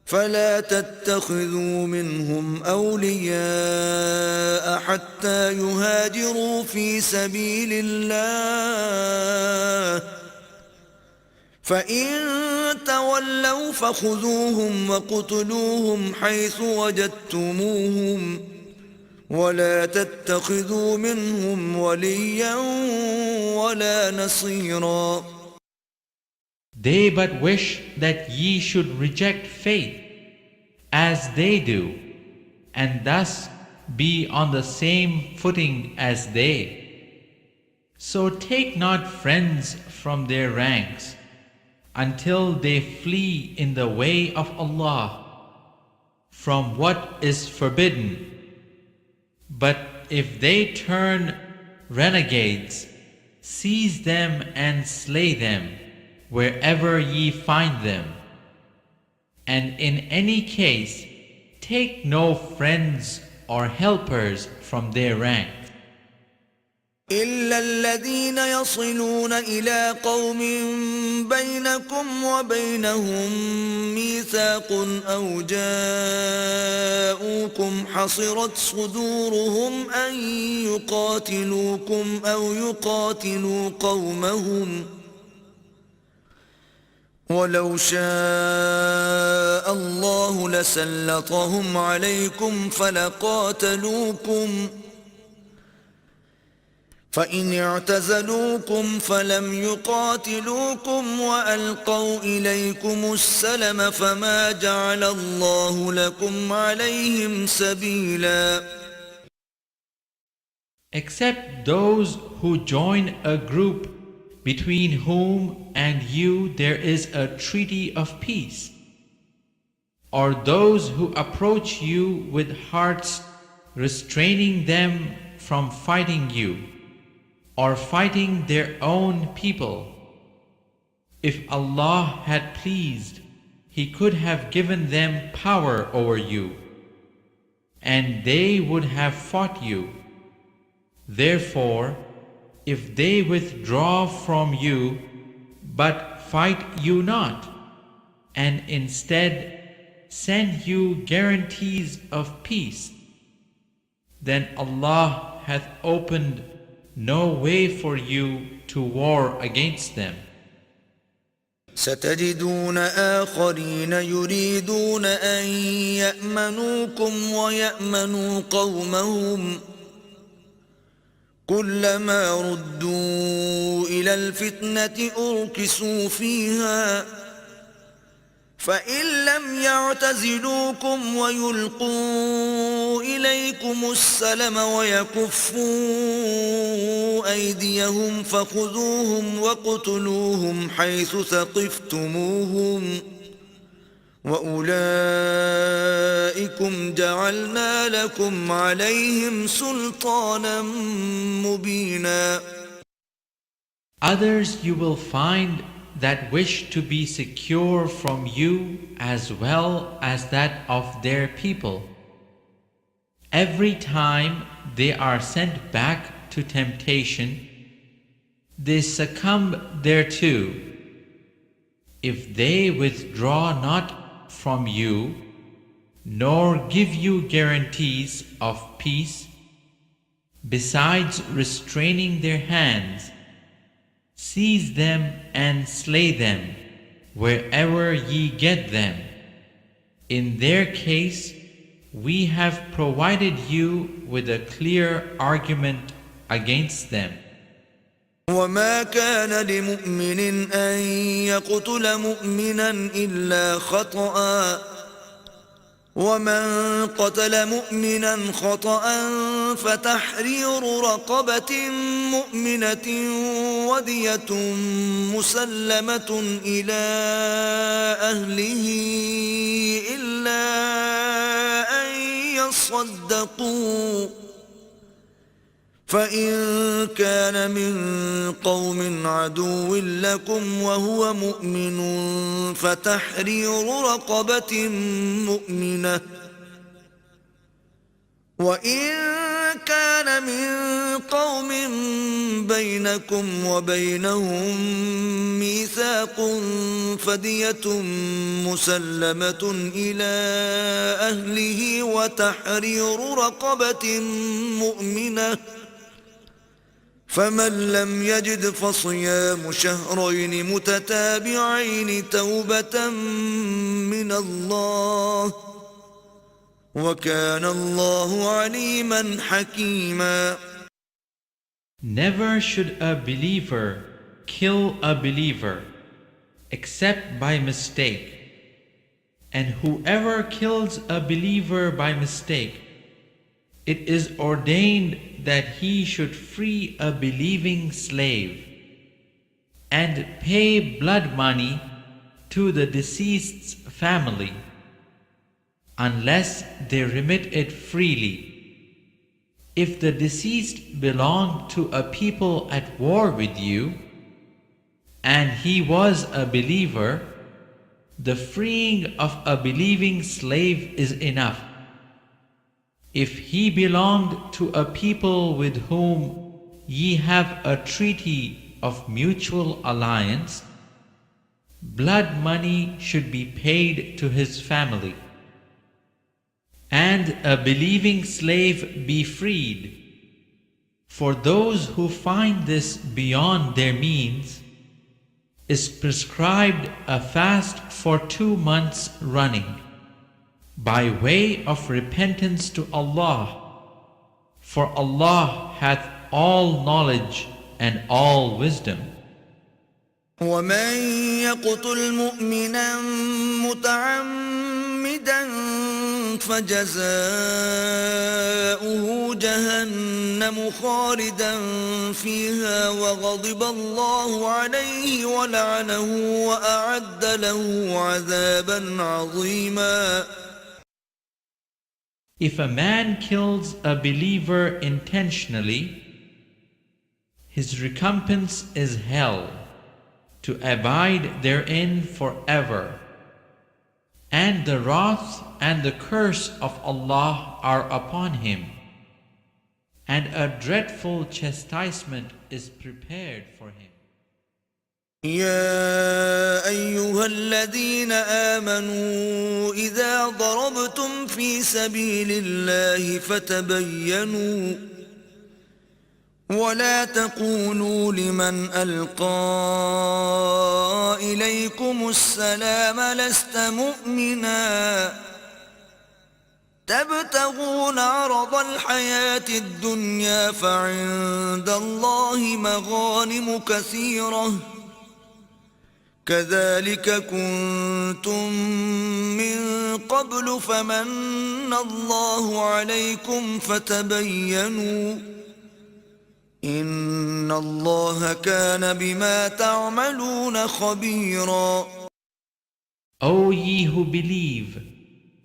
فَلَا تَتَّخِذُوا مِنْهُمْ أَوْلِيَاءَ حَتَّى يُهَاجِرُوا فِي سَبِيلِ اللَّهِ فَإِن تَوَلَّوْا فَخُذُوهُمْ وَاقْتُلُوهُمْ حَيْثُ وَجَدتُّمُوهُمْ وَلَا تَتَّخِذُوا مِنْهُمْ وَلِيًّا وَلَا نَصِيرًا. They but wish that ye should reject faith as they do, and thus be on the same footing as they. So take not friends from their ranks until they flee in the way of Allah from what is forbidden. But if they turn renegades, seize them and slay them wherever ye find them. And in any case, take no friends or helpers from their rank. إِلَّا الَّذِينَ يَصِلُونَ إِلَى قَوْمٍ بَيْنَكُمْ وَبَيْنَهُم مِّيثَاقٌ أَوْ جَاءُوكُمْ حَصِرَتْ صُدُورُهُمْ أَن يُقَاتِلُوكُمْ أَوْ يُقَاتِلُوا قَوْمَهُمْ وَلَوْ شَاءَ اللَّهُ لَسَلَّطَهُمْ عَلَيْكُمْ فَلَقَاتَلُوكُمْ فَإِنِ اعْتَزَلُوكُمْ فَلَمْ يُقَاتِلُوكُمْ وَأَلْقَوْا إِلَيْكُمُ السَّلَمَ فَمَا جَعَلَ اللَّهُ لَكُمْ عَلَيْهِمْ سَبِيلًا. Except those who join a group between whom and you there is a treaty of peace, or those who approach you with hearts restraining them from fighting you, or fighting their own people. If Allah had pleased, He could have given them power over you, and they would have fought you. Therefore, if they withdraw from you, but fight you not, and instead send you guarantees of peace, then Allah hath opened no way for you to war against them. ستجدون آخرين يريدون أن يأمنوكم ويأمنوا قومهم كلما ردوا إلى الفتنة أركسوا فيها فإن لم يعتزلوكم ويلقوا إليكم السلم ويكفوا أيديهم فخذوهم واقتلوهم حيث ثقفتموهم وأولئكم جعلنا لكم عليهم سلطانا مبينا. Others you will find that wish to be secure from you as well as that of their people. Every time they are sent back to temptation, they succumb thereto. If they withdraw not from you, nor give you guarantees of peace, besides restraining their hands, seize them and slay them wherever ye get them. In their case, we have provided you with a clear argument against them. وما كان لمؤمن أن يقتل مؤمنا إلا خطأ ومن قتل مؤمنا خطأ فتحرير رقبة مؤمنة ودية مسلمة إلى أهله إلا أن يصدقوا فإن كان من قوم عدو لكم وهو مؤمن فتحرير رقبة مؤمنة وإن كان من قوم بينكم وبينهم ميثاق فدية مسلمة إلى أهله وتحرير رقبة مؤمنة فمن لم يجد فصيام شهرين متتابعين توبة من الله وكان الله عليما حكيما. Never should a believer kill a believer except by mistake. And whoever kills a believer by mistake, it is ordained that he should free a believing slave and pay blood money to the deceased's family, unless they remit it freely. If the deceased belonged to a people at war with you, and he was a believer, the freeing of a believing slave is enough. If he belonged to a people with whom ye have a treaty of mutual alliance, blood money should be paid to his family, and a believing slave be freed. For those who find this beyond their means, is prescribed a fast for 2 months running, by way of repentance to Allah, for Allah hath all knowledge and all wisdom. ومن يقتل مؤمنا متعمدا فجزاؤه جهنم خالدا فيها وغضب الله عليه ولعنه وأعد له عذابا عظيما. If a man kills a believer intentionally, his recompense is hell, to abide therein forever. And the wrath and the curse of Allah are upon him, and a dreadful chastisement is prepared for him. يا أيها الذين آمنوا إذا ضربتم في سبيل الله فتبينوا ولا تقولوا لمن ألقى إليكم السلام لست مؤمنا تبتغون عرض الحياة الدنيا فعند الله مغانم كثيرة كذلك كنتم من قبل فمن الله عليكم فتبينوا إن الله كان بما تعملون خبيرا. O ye who believe,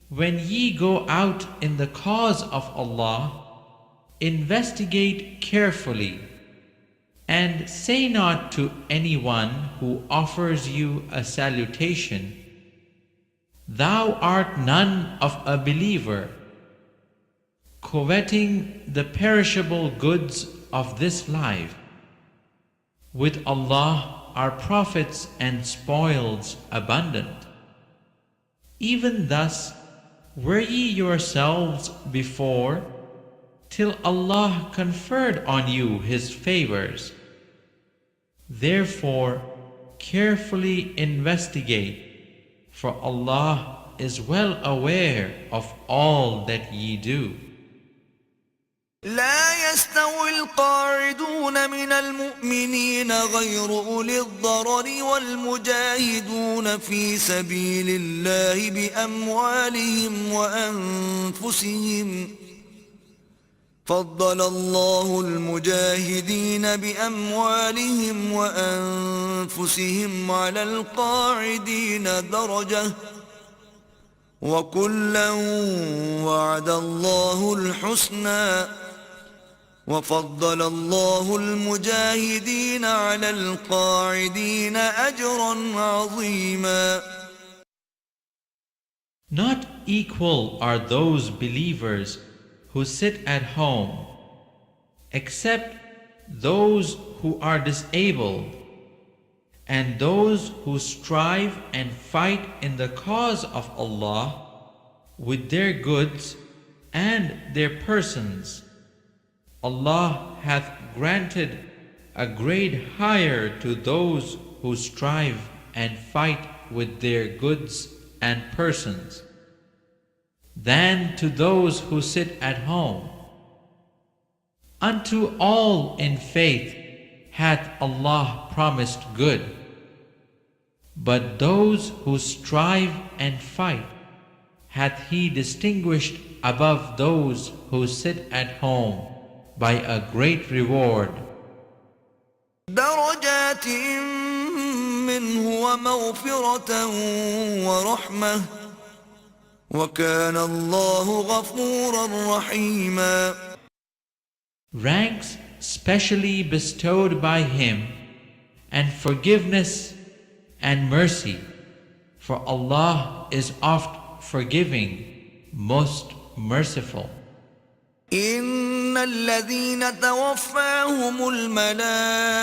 when ye go out in the cause of Allah, investigate carefully, and say not to anyone who offers you a salutation, "Thou art none of a believer," coveting the perishable goods of this life. With Allah are profits and spoils abundant. Even thus were ye yourselves before, till Allah conferred on you His favors. Therefore, carefully investigate, for Allah is well aware of all that ye do. لا يستوي القاعدون من المؤمنين غير أولي الضرر والمجاهدون في سبيل الله بأموالهم وأنفسهم فضل الله المجاهدين بأموالهم وأنفسهم على القاعدين درجة وكلا وعد الله الحسنى وفضل الله المجاهدين على القاعدين أجرا عظيما. Not equal are those believers who sit at home, except those who are disabled, and those who strive and fight in the cause of Allah with their goods and their persons. Allah hath granted a grade higher to those who strive and fight with their goods and persons than to those who sit at home. Unto all in faith hath Allah promised good, but those who strive and fight hath He distinguished above those who sit at home by a great reward. درجات منه ومغفرة ورحمة وكان الله غفورا رحيما. Ranks specially bestowed by Him, and forgiveness and mercy, for Allah is oft forgiving, most merciful. إن الذين توفاهم الملائكة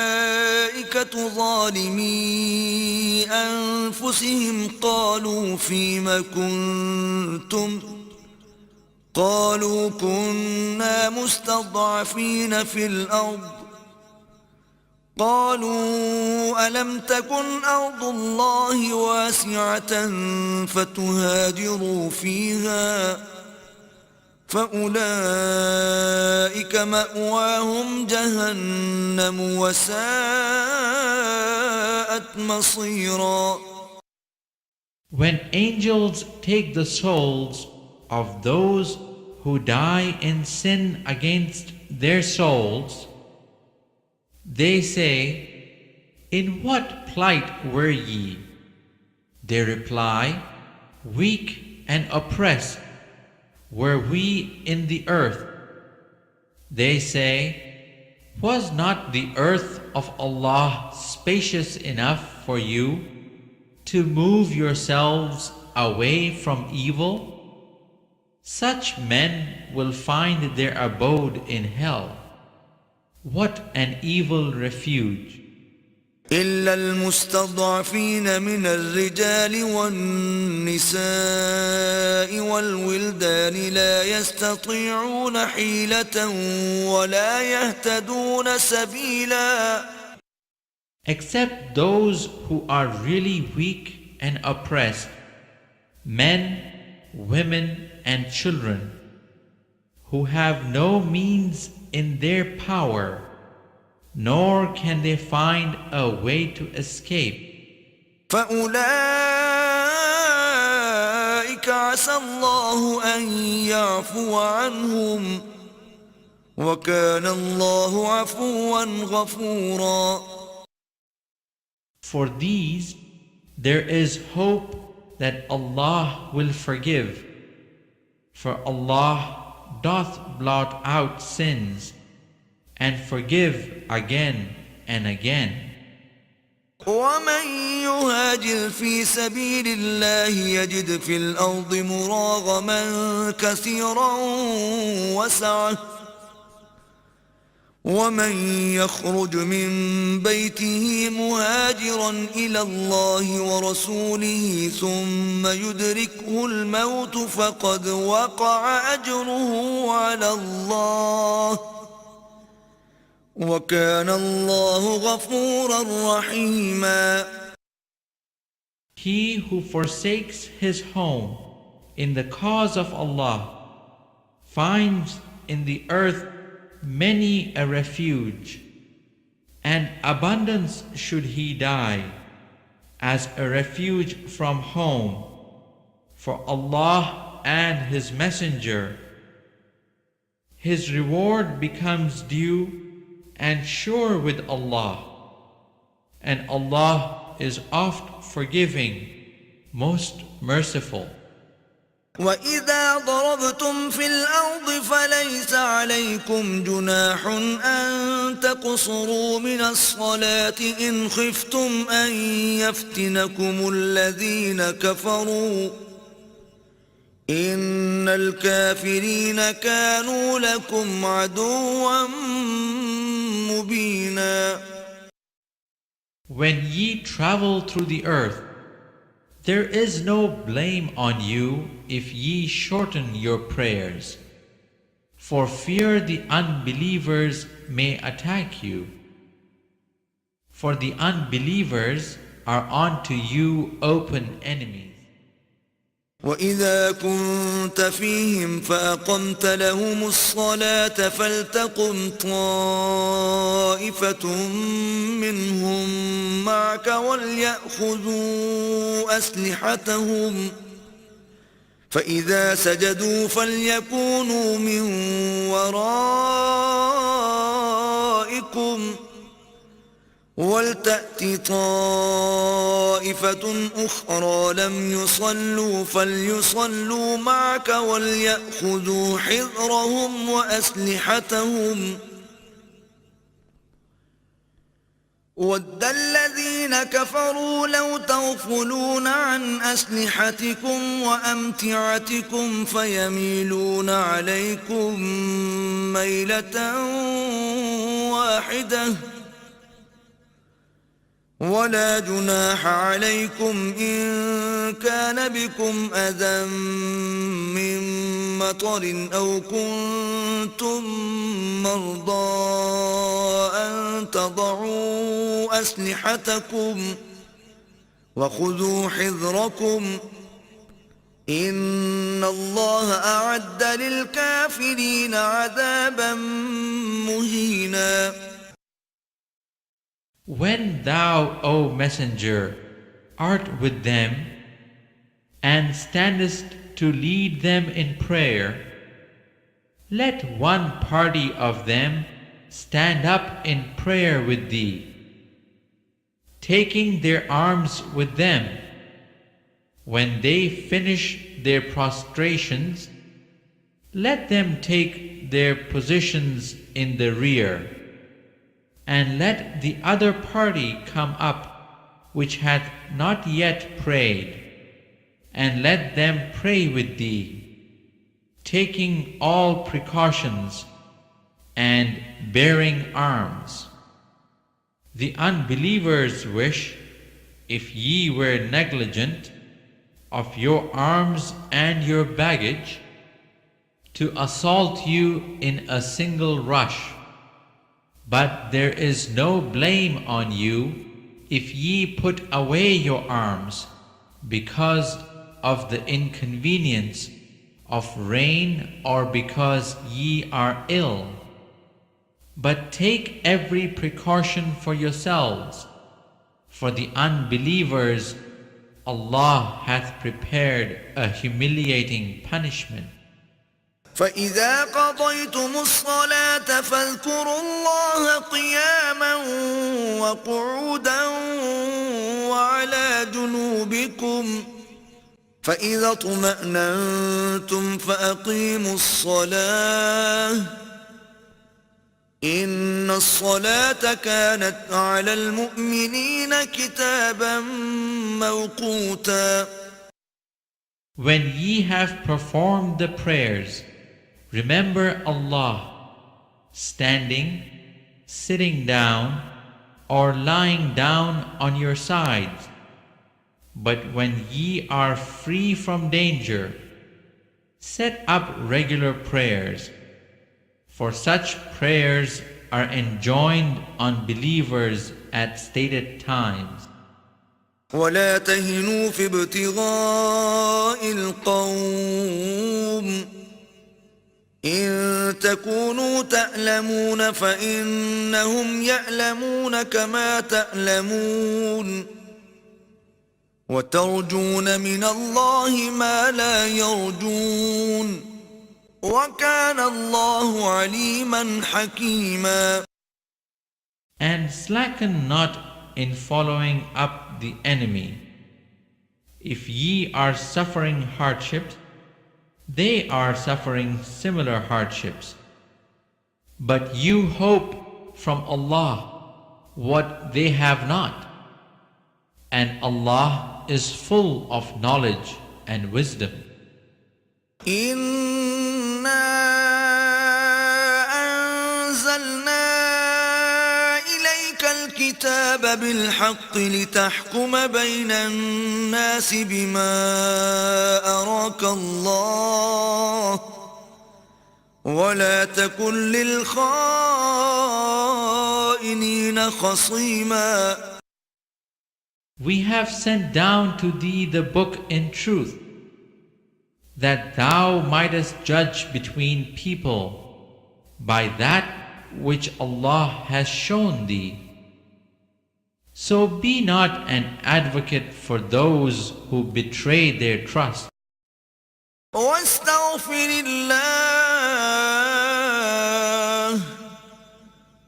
ظالمي أنفسهم قالوا فيم كنتم قالوا كنا مستضعفين في الأرض قالوا ألم تكن أرض الله واسعة فتهاجروا فيها فأولئك مأواهم جهنم وساءت مصيرا. When angels take the souls of those who die in sin against their souls, they say, "In what plight were ye?" They reply, "Weak and oppressed were we in the earth." They say, "Was not the earth of Allah spacious enough for you to move yourselves away from evil?" Such men will find their abode in hell. What an evil refuge! إلا المستضعفين من الرجال والنساء والولدان لا يستطيعون حيلة ولا يهتدون سبيلا. Except those who are really weak and oppressed, men, women, and children, who have no means in their power, nor can they find a way to escape. فأولئك عسى الله أن يعفو عنهم وكان الله عفوا غفورا. For these there is hope that Allah will forgive, for Allah doth blot out sins and forgive again and again. ومن يهاجر في سبيل الله يجد في الأرض مراغما كثيرا وسعة ومن يخرج من بيته مهاجرا إلى الله ورسوله ثم يدركه الموت فقد وقع أجره على الله وكان الله غفورا رحيما. He who forsakes his home in the cause of Allah finds in the earth many a refuge, and abundance should he die, as a refuge from home, for Allah and His Messenger. His reward becomes due and sure with Allah, and Allah is oft forgiving, most merciful. وإذا ضربتم في الأرض فليس عليكم جناح أن تقصروا من الصلاة إن خفتم أن يفتنكم الذين كفروا إن الكافرين كانوا لكم عدوا مبينا. When ye travel through the earth, there is no blame on you if ye shorten your prayers, for fear the unbelievers may attack you. For the unbelievers are unto you open enemies. وإذا كنت فيهم فأقمت لهم الصلاة فلتقم طائفة منهم معك وليأخذوا أسلحتهم فإذا سجدوا فليكونوا من ورائكم ولتأت طائفة أخرى لم يصلوا فليصلوا معك وليأخذوا حذرهم وأسلحتهم ود الذين كفروا لو تغفلون عن أسلحتكم وأمتعتكم فيميلون عليكم ميلة واحدة ولا جناح عليكم إن كان بكم أذى من مطر أو كنتم مرضى أن تضعوا أسلحتكم وخذوا حذركم إن الله أعد للكافرين عذابا مهينا. When thou, O Messenger, art with them, and standest to lead them in prayer, let one party of them stand up in prayer with thee, taking their arms with them. When they finish their prostrations, let them take their positions in the rear, and let the other party come up which hath not yet prayed, and let them pray with thee, taking all precautions and bearing arms. The unbelievers wish, if ye were negligent of your arms and your baggage, to assault you in a single rush. But there is no blame on you if ye put away your arms because of the inconvenience of rain or because ye are ill. But take every precaution for yourselves. For the unbelievers, Allah hath prepared a humiliating punishment. فإذا قضيتم الصلاة فاذكروا الله قياما وقعودا وعلى جنوبكم فإذا اطمأننتم فأقيموا الصلاة إن الصلاة كانت على المؤمنين كتابا موقوتا. When ye have performed the prayers, remember Allah, standing, sitting down, or lying down on your sides. But when ye are free from danger, set up regular prayers, for such prayers are enjoined on believers at stated times. ولا تهنوا في ابتغاء القوم إن تكونوا تألمون فإنهم يألمون كما تألمون وترجون من الله ما لا يرجون وكان الله عليما حكيما. And slacken not in following up the enemy. If ye are suffering hardships, they are suffering similar hardships. But you hope from Allah what they have not. And Allah is full of knowledge and wisdom. إنا أنزلنا إليك الكتاب بالحق لتحكم بين الناس بما أراك الله ولا تكن للخائنين خصيما. We have sent down to thee the book in truth, that thou mightest judge between people by that which Allah has shown thee. So be not an advocate for those who betray their trust. واستغفر الله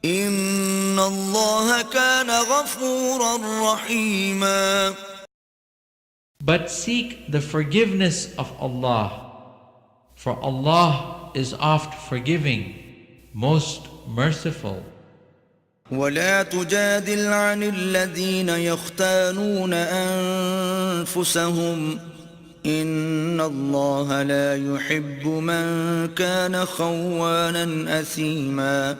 إن الله كان غفورا رحيما. But seek the forgiveness of Allah, for Allah is oft forgiving, most merciful. ولا تجادل عن الذين يختانون أنفسهم إن الله لا يحب من كان خوانا أثيما.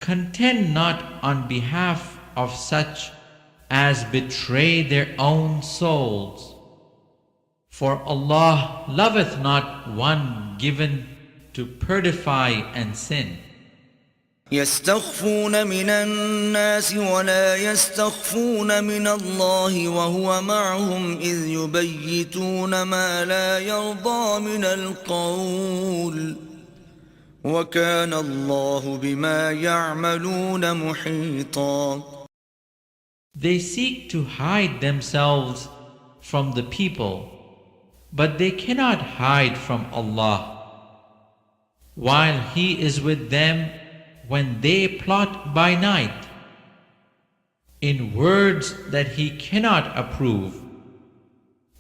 Contend not on behalf of such as betray their own souls, for Allah loveth not one given to purify and sin. يستخفون من الناس ولا يستخفون من الله وهو معهم إذ يبيتون ما لا يرضى من القول وكان الله بما يعملون محيطا. They seek to hide themselves from the people, but they cannot hide from Allah, while He is with them when they plot by night, in words that He cannot approve,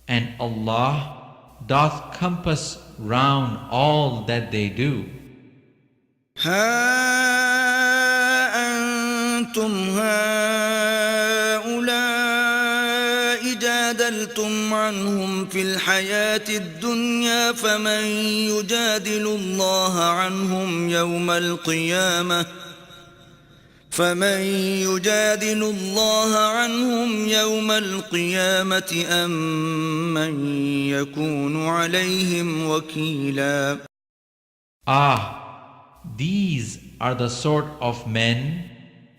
and Allah doth compass round all that they do. ها أنتم هؤلاء جادلتم عنهم في الحياة الدنيا فمن يجادل الله عنهم يوم القيامة أم من يكون عليهم وكيلا. These are the sort of men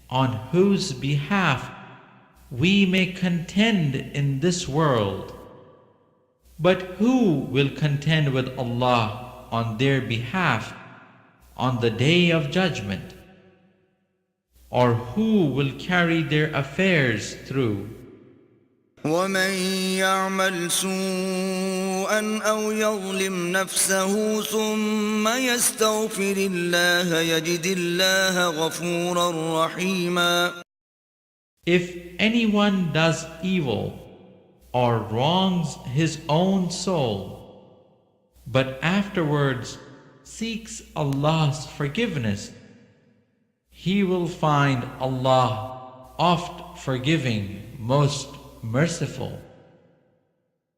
on whose behalf we may contend in this world. But who will contend with Allah on their behalf on the day of judgment? Or who will carry their affairs through? ومن يعمل سوءا أو يظلم نفسه ثم يستغفر الله يجد الله غفورا رحيما. If anyone does evil or wrongs his own soul, but afterwards seeks Allah's forgiveness, he will find Allah oft forgiving, most merciful.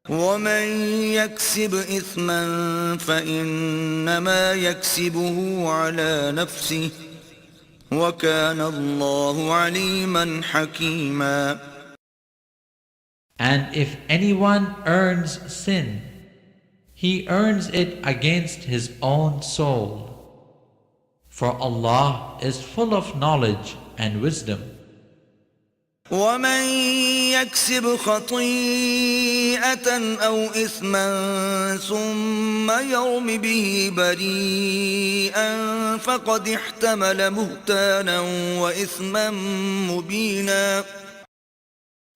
ومن يكسب إثما فإنما يكسبه على نفسه وكان الله عليما حكيما. And if anyone earns sin, he earns it against his own soul. For Allah is full of knowledge and wisdom. ومن يكسب خطيئة أو إثما ثم ثم يرم به بريئا فقد احتمل بهتانا وإثما مبينا.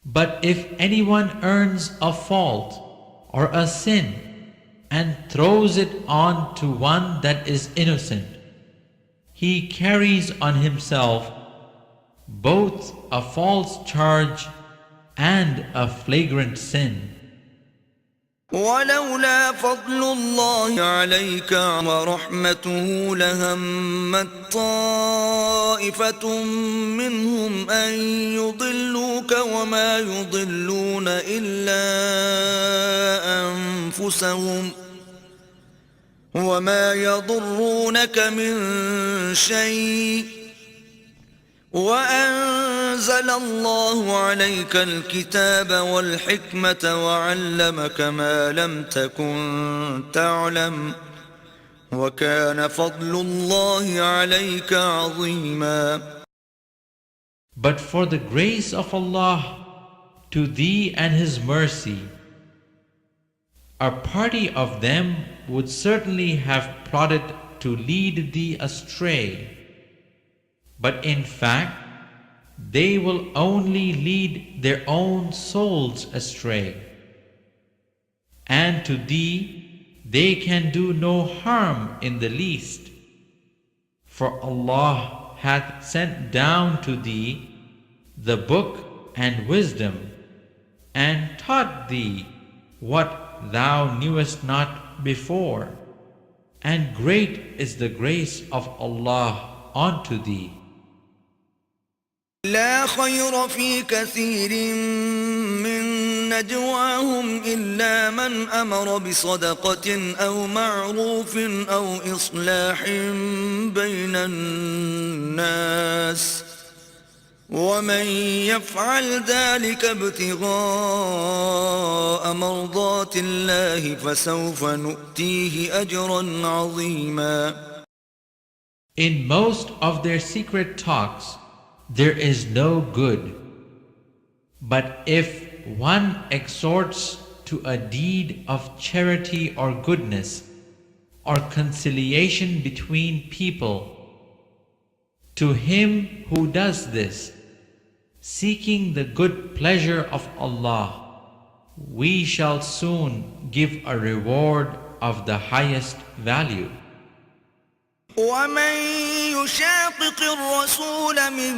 But if anyone earns a fault or a sin and throws it on to one that is innocent, he carries on himself both a false charge and a flagrant sin. ولولا فضل الله عليك ورحمته لهمت طائفة منهم أن يضلوك وما يضلون إلا أنفسهم وما يضرونك من شيء وأنزل الله عليك الكتاب والحكمة وعلمك ما لم تكن تعلم وكان فضل الله عليك عظيما. But for the grace of Allah to thee and His mercy, a party of them would certainly have plotted to lead thee astray. But in fact, they will only lead their own souls astray. And to thee, they can do no harm in the least. For Allah hath sent down to thee the book and wisdom, and taught thee what thou knewest not before. And great is the grace of Allah unto thee. لا خير في كثير من نجواهم إلا من أمر بصدقة أو معروف أو إصلاح بين الناس ومن يفعل ذلك ابتغاء مرضات الله فسوف نؤتيه أجرا عظيما. In most of their secret talks, there is no good. But if one exhorts to a deed of charity or goodness, or conciliation between people, to him who does this, seeking the good pleasure of Allah, we shall soon give a reward of the highest value. ومن يشاقق الرسول من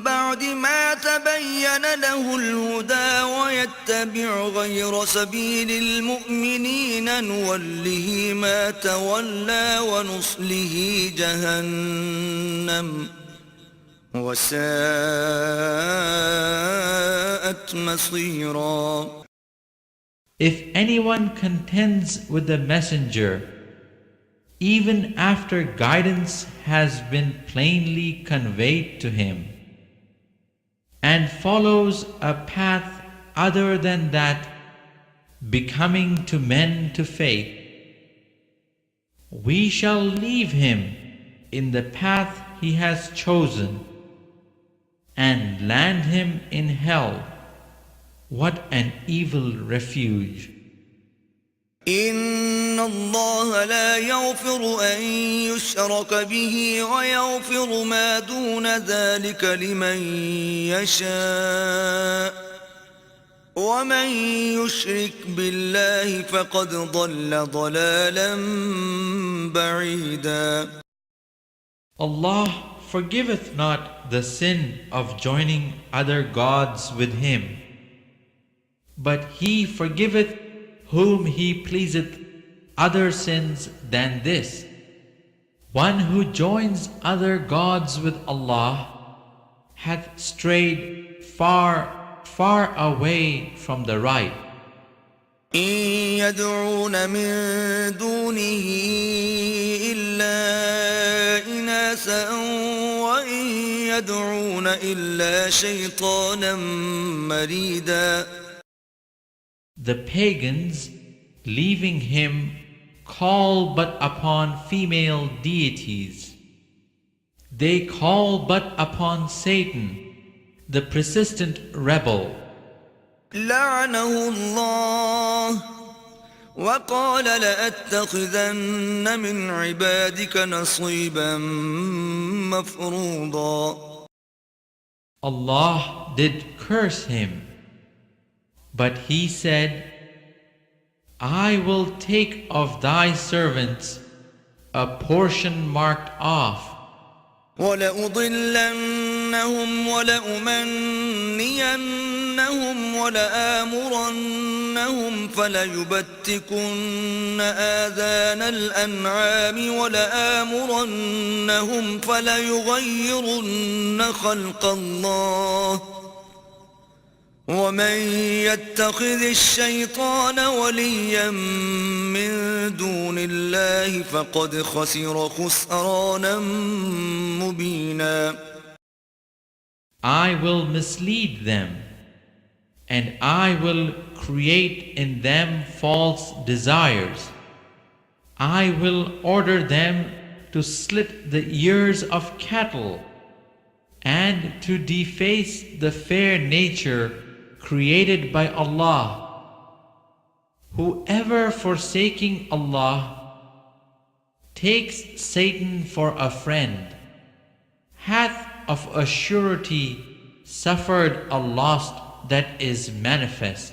بعد ما تبين له الهدى ويتبع غير سبيل المؤمنين نوله ما تولى ونصله جهنم وساءت مصيرا. If anyone contends with the messenger, even after guidance has been plainly conveyed to him, and follows a path other than that becoming to men to faith, we shall leave him in the path he has chosen and land him in hell. What an evil refuge! إن الله لا يغفر أن يشرك به ويغفر ما دون ذلك لمن يشاء ومن يشرك بالله فقد ضل ضلالا بعيدا. Allah forgiveth not the sin of joining other gods with Him, but He forgiveth whom He pleaseth other sins than this. One who joins other gods with Allah hath strayed far, far away from the right. إن يدعون من دونه إلا إناثا وإن يدعون إلا شيطانا مريدا. The pagans, leaving him, call but upon female deities. They call but upon Satan, the persistent rebel. لعنه الله وقال لأتخذن من عبادك نصيبا مفروضا. Allah did curse him, but he said, I will take of thy servants a portion marked off. ولأضلنهم ولأمنينهم ولآمرنهم فليبتكن آذان الأنعام ولآمرنهم فليغيرن خلق الله ومن يتخذ الشيطان وليا من دون الله فقد خسر خسرانا مبينا. I will mislead them, and I will create in them false desires. I will order them to slit the ears of cattle and to deface the fair nature created by Allah. Whoever forsaking Allah takes Satan for a friend hath of a surety suffered a loss that is manifest.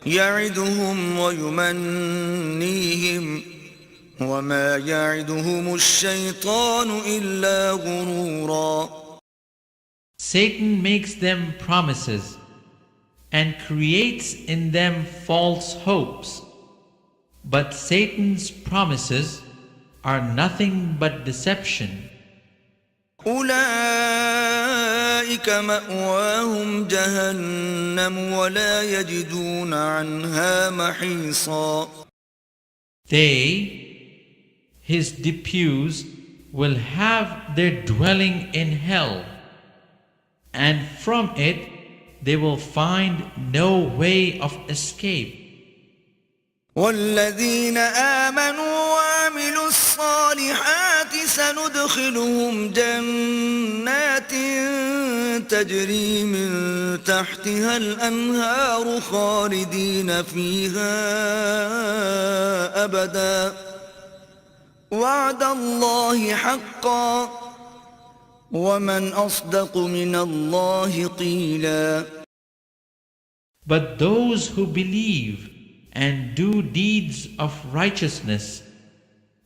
يعدهم ويمنيهم وما يعدهم الشيطان إلا غرورا. Satan makes them promises and creates in them false hopes, but Satan's promises are nothing but deception. أولئك مأواهم جهنم ولا يجدون عنها محيصا. They, his depues, will have their dwelling in hell, and from it they will find no way of escape. والذين آمنوا وعملوا الصالحات سندخلهم جنات تجري من تحتها الأنهار خالدين فيها أبدا وعد الله حقا ومن أصدق من الله قيلا. But those who believe and do deeds of righteousness,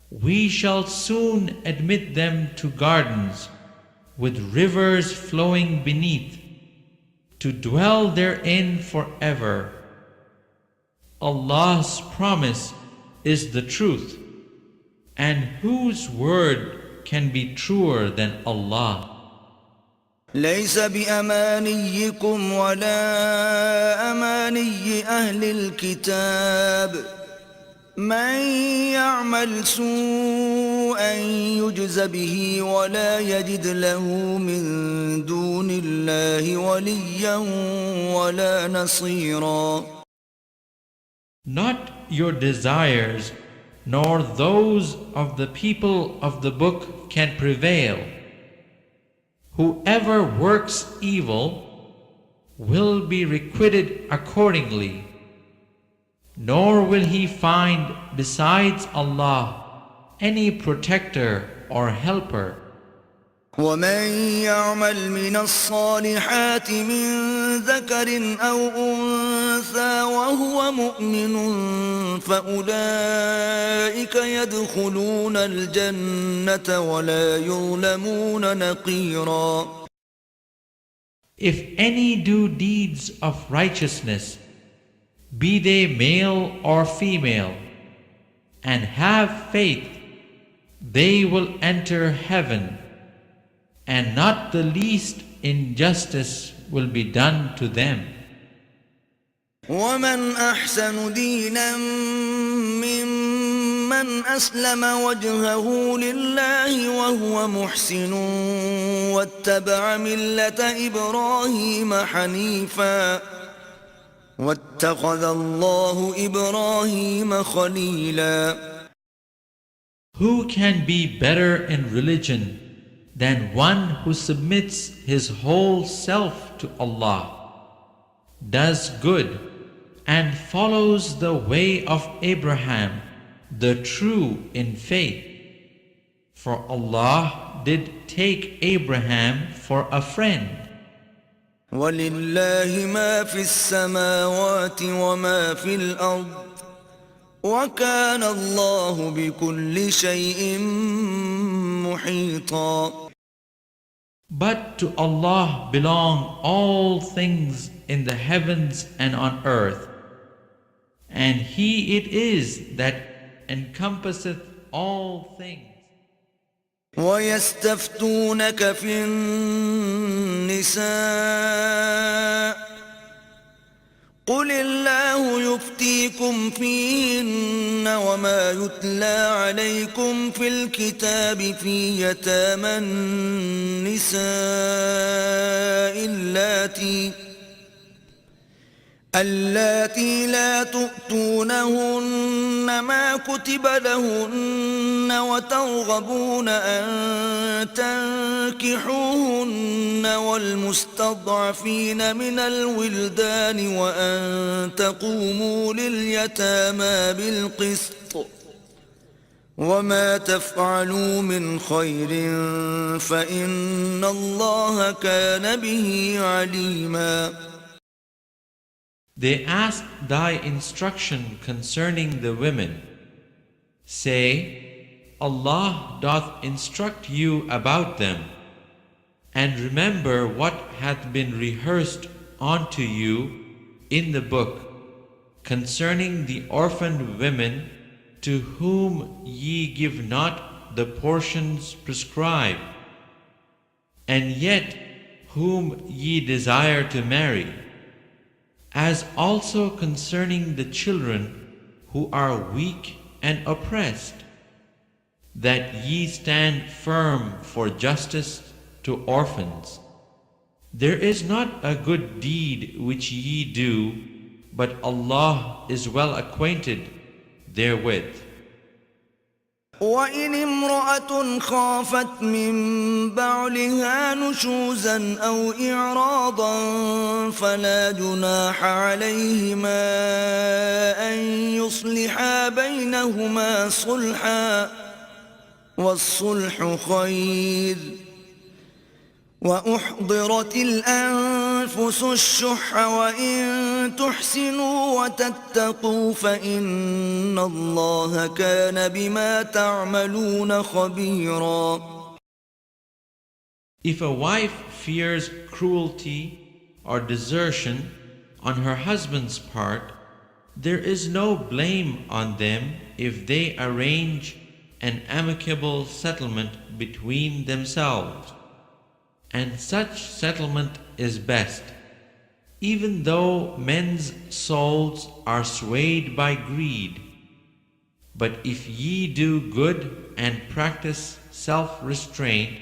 we shall soon admit them to gardens with rivers flowing beneath, to dwell therein forever. Allah's promise is the truth, and whose word can be truer than Allah? ليس بأمانيكم ولا أماني أهل الكتاب من يعمل سوءا يجز به ولا يجد له من دون الله وليا ولا نصيرا. Not your desires nor those of the people of the book can prevail. Whoever works evil will be requited accordingly, nor will he find besides Allah any protector or helper. ومن يعمل من الصالحات من ذكر أو أنثى وهو مؤمن فأولئك يدخلون الجنة ولا يظلمون نقيرا. If any do deeds of righteousness, be they male or female, and have faith, they will enter heaven, and not the least injustice will be done to them. ومن أحسن دينا ممن أسلم وجهه لله وهو محسن واتبع ملة إبراهيم حنيفا واتخذ الله إبراهيم خليلا. Who can be better in religion than one who submits his whole self to Allah, does good, and follows the way of Abraham, the true in faith. For Allah did take Abraham for a friend. ولله ما في السماوات وما في الأرض وكان الله بكل شيء محيطا. But to Allah belong all things in the heavens and on earth, and He it is that encompasseth all things. ويستفتونك في النساء قل الله يفتيكم فيهن وما يتلى عليكم في الكتاب في يتامى النساء اللاتي لا تؤتونهن ما كتب لهن وترغبون أن تنكحوهن والمستضعفين من الولدان وأن تقوموا لليتامى بالقسط وما تفعلوا من خير فإن الله كان به عليما. They ask thy instruction concerning the women. Say, Allah doth instruct you about them, and remember what hath been rehearsed unto you in the book concerning the orphaned women to whom ye give not the portions prescribed, and yet whom ye desire to marry, as also concerning the children who are weak and oppressed, that ye stand firm for justice to orphans. There is not a good deed which ye do, but Allah is well acquainted therewith. وإن امرأة خافت من بعلها نشوزا أو إعراضا فلا جناح عليهما أن يصلحا بينهما صلحا والصلح خير وأحضرت الأنفس الشح وإن تحسنوا وتتقوا فإن الله كان بما تعملون خبيرا. If a wife fears cruelty or desertion on her husband's part, there is no blame on them if they arrange an amicable settlement between themselves. And such settlement is best, even though men's souls are swayed by greed. But if ye do good and practice self-restraint,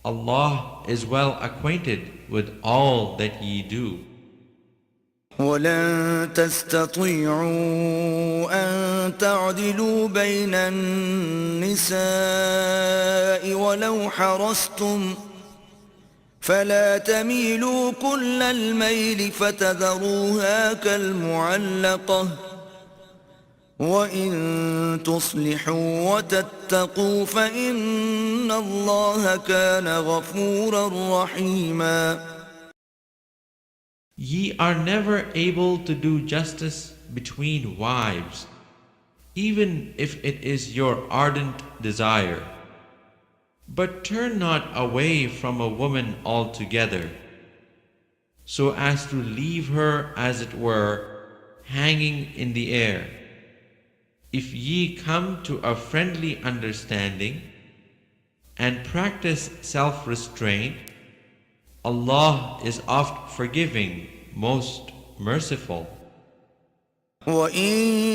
Allah is well acquainted with all that ye do. ولن تستطيعوا أن تعدلوا بين النساء ولو حرصتم فلا تميلوا كل الميل فتذروها كالمعلقة وإن تصلحوا وتتقوا فإن الله كان غفورا رحيما. Ye are never able to do justice between wives, even if it is your ardent desire. But turn not away from a woman altogether, so as to leave her, as it were, hanging in the air. If ye come to a friendly understanding and practice self-restraint, Allah is oft forgiving, most merciful. وإن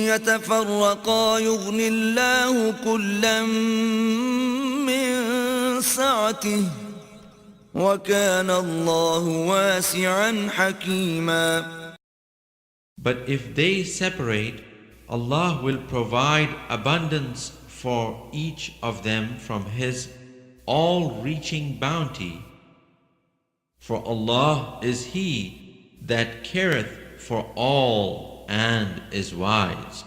يتفرقا يغن الله كلا من سعته وكان الله واسعا حكيما. But if they separate, Allah will provide abundance for each of them from His all-reaching bounty. For Allah is He that careth for all and is wise.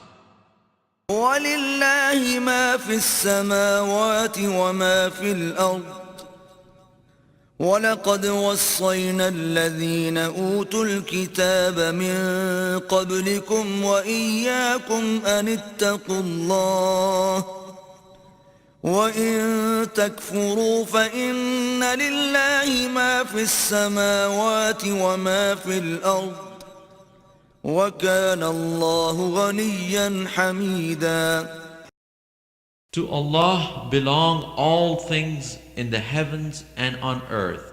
ولله ما في السماوات وما في الأرض ولقد وصينا الذين أوتوا الكتاب من قبلكم وإياكم أن اتقوا الله وإن تكفروا فإن لله ما في السماوات وما في الأرض وكان الله غنيا حميدا. To Allah belong all things in the heavens and on earth.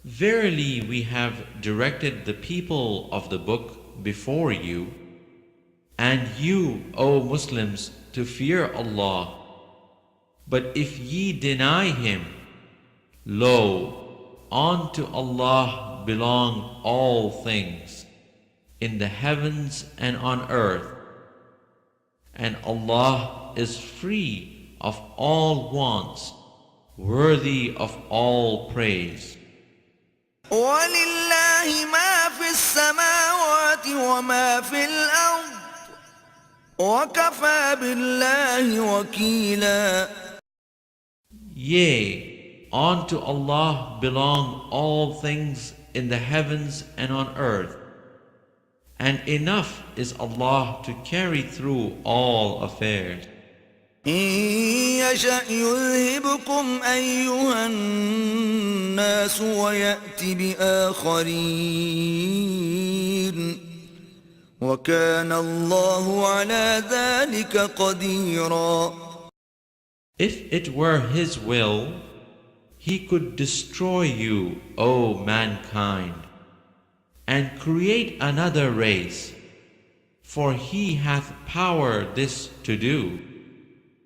Verily we have directed the people of the book before you, and you, O Muslims, to fear Allah. But if ye deny Him, lo, unto Allah belong all things, in the heavens and on earth, and Allah is free of all wants, worthy of all praise. ولله ما في السماوات وما في الأرض وكفى بالله وكيلا. Yea, unto Allah belong all things in the heavens and on earth, and enough is Allah to carry through all affairs. إن يشأ يذهبكم أيها الناس ويأت بآخرين وكان الله على ذلك قديرا. If it were His will, He could destroy you, O mankind, and create another race, for He hath power this to do.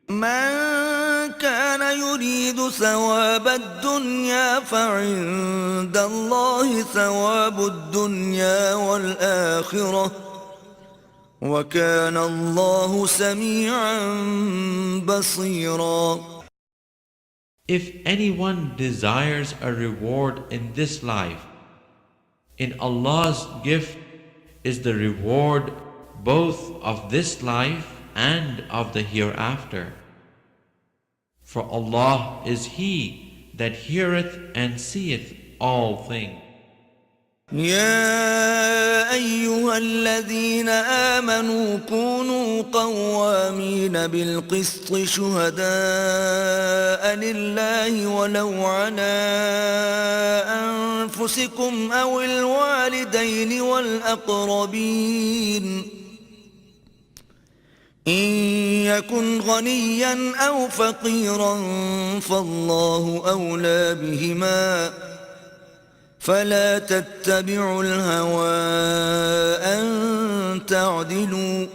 من كان يريد ثواب الدنيا فعند الله ثواب الدنيا والآخرة وكان الله سميعا بصيرا. If anyone desires a reward in this life, in Allah's gift is the reward both of this life and of the hereafter. For Allah is He that heareth and seeth all things. يا أيها الذين آمنوا كونوا قوامين بالقسط شهداء لله ولو على أنفسكم أو الوالدين والأقربين إن يكن غنيا أو فقيرا فالله أولى بهما فلا تتبعوا الهوى أن تعدلوا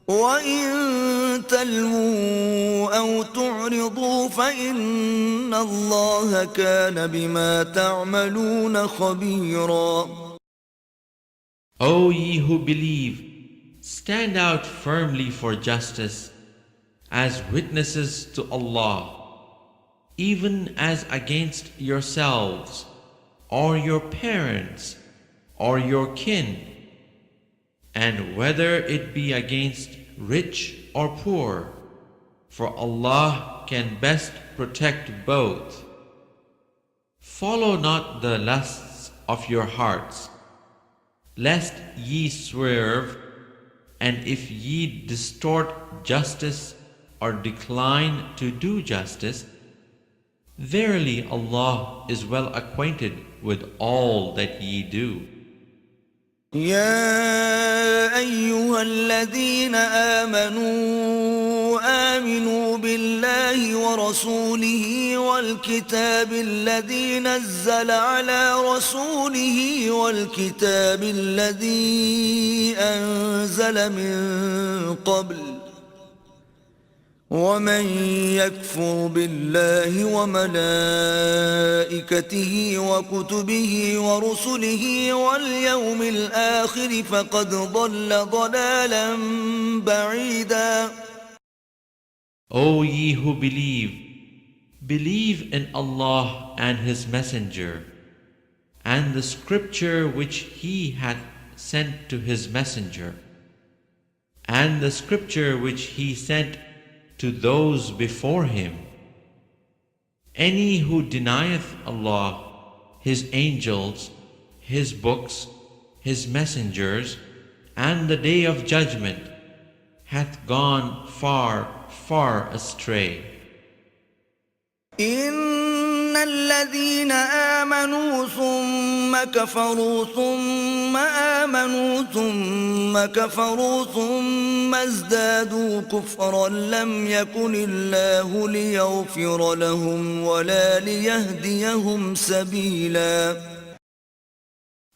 وإن تلووا أو تعرضوا فإن الله كان بما تعملون خبيرا. O ye who believe, stand out firmly for justice as witnesses to Allah, even as against yourselves, or your parents, or your kin, and whether it be against rich or poor, for Allah can best protect both. Follow not the lusts of your hearts, lest ye swerve, and if ye distort justice or decline to do justice, verily Allah is well acquainted with all that ye do. يا أيها الذين آمنوا بالله ورسوله والكتاب الذي نزل على رسوله والكتاب الذي أنزل من قبل ومن يكفر بالله وملائكته وكتبه ورسله واليوم الآخر فقد ضل ضلالا بعيدا. O ye who believe, believe in Allah and His Messenger, and the scripture which He hath sent to his messenger, and the scripture which he sent to those before him. Any who denieth Allah, His angels, His books, His messengers, and the day of judgment, hath gone far, far astray. إن الذين آمنوا ثم كفروا ثم آمنوا ثم كفروا ثم ازدادوا كفرا لم يكن الله ليغفر لهم ولا ليهديهم سبيلا.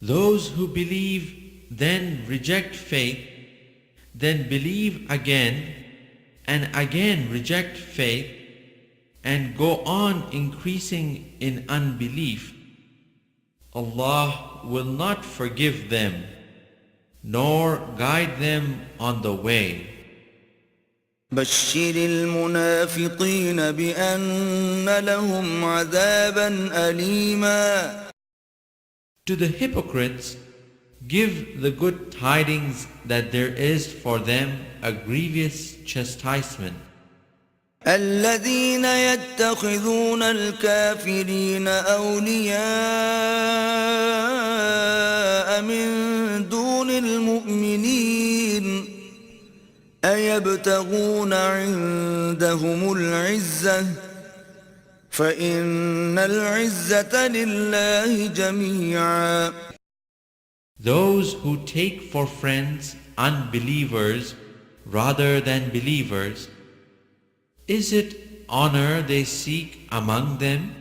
Those who believe then reject faith, then believe again, and again reject faith, and go on increasing in unbelief. Allah will not forgive them, nor guide them on the way. بشر المنافقين بأن لهم عذابا أليما. To the hypocrites, give the good tidings that there is for them a grievous chastisement. الذين يتخذون الكافرين أولياء من دون المؤمنين أيبتغون عندهم العزة فإن العزة لله جميعا. Those who take for friends unbelievers rather than believers, is it honor they seek among them?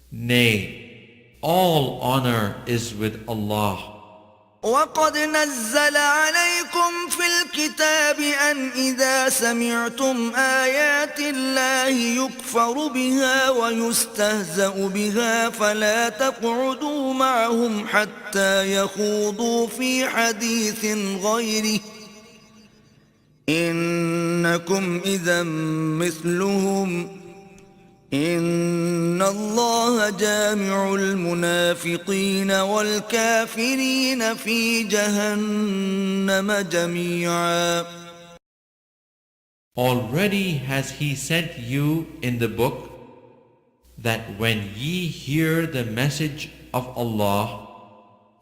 Nay, all honor is with Allah. وقد نزل عليكم في الكتاب أن إذا سمعتم آيات الله يكفر بها ويستهزأ بها فلا تقعدوا معهم حتى يخوضوا في حديث غيره إنكم إذا مثلهم إن الله جامع المنافقين والكافرين في جهنم جميعا. Already has He sent you in the book that when ye hear the message of Allah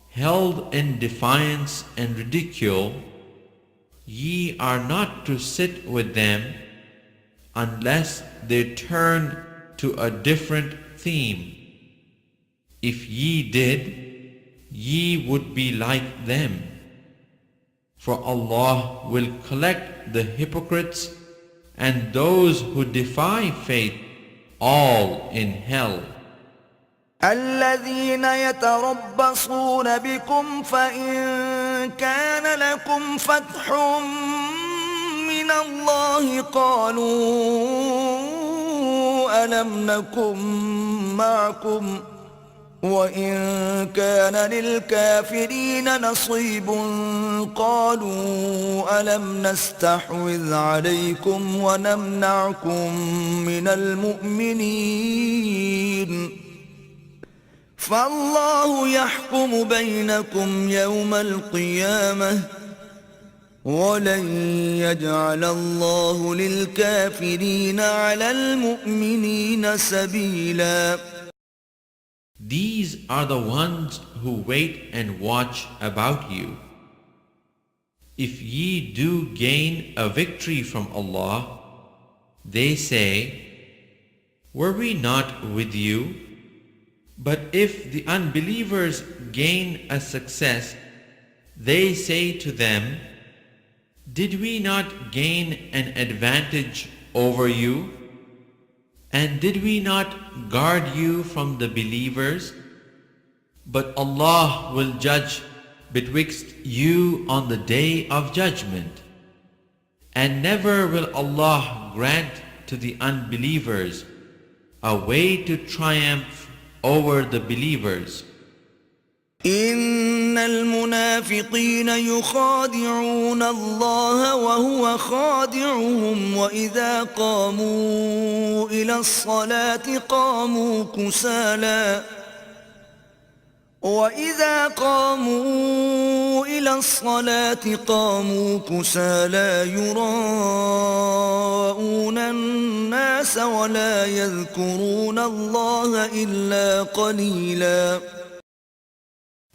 held in defiance and ridicule, ye are not to sit with them unless they turn to a different theme. If ye did, ye would be like them. For Allah will collect the hypocrites and those who defy faith all in hell. الذين يتربصون بكم فإن كان لكم فتح من الله قالوا ألم نكن معكم وإن كان للكافرين نصيب قالوا ألم نستحوذ عليكم ونمنعكم من المؤمنين فالله يحكم بينكم يوم القيامة ولن يجعل الله للكافرين على المؤمنين سبيلا. These are the ones who wait and watch about you. If ye do gain a victory from Allah, they say, were we not with you? But if the unbelievers gain a success, they say to them, did we not gain an advantage over you? And did we not guard you from the believers? But Allah will judge betwixt you on the day of judgment. And never will Allah grant to the unbelievers a way to triumph over the believers. إن المنافقين يخادعون الله وهو خادعهم وإذا قاموا إلى الصلاة قاموا كسالى وإذا قاموا إلى الصلاة قاموا كسالى يراءون الناس ولا يذكرون الله إلا قليلا.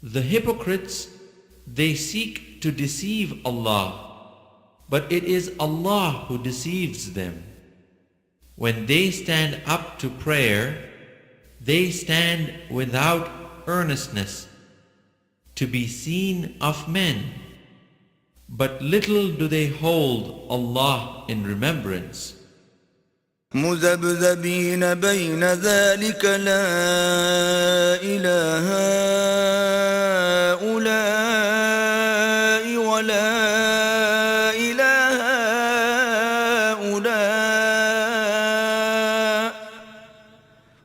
The hypocrites, they seek to deceive Allah, but it is Allah who deceives them. When they stand up to prayer, they stand without earnestness, to be seen of men, but little do they hold Allah in remembrance. مذبذبين بين ذلك لا إله هؤلاء ولا إله هؤلاء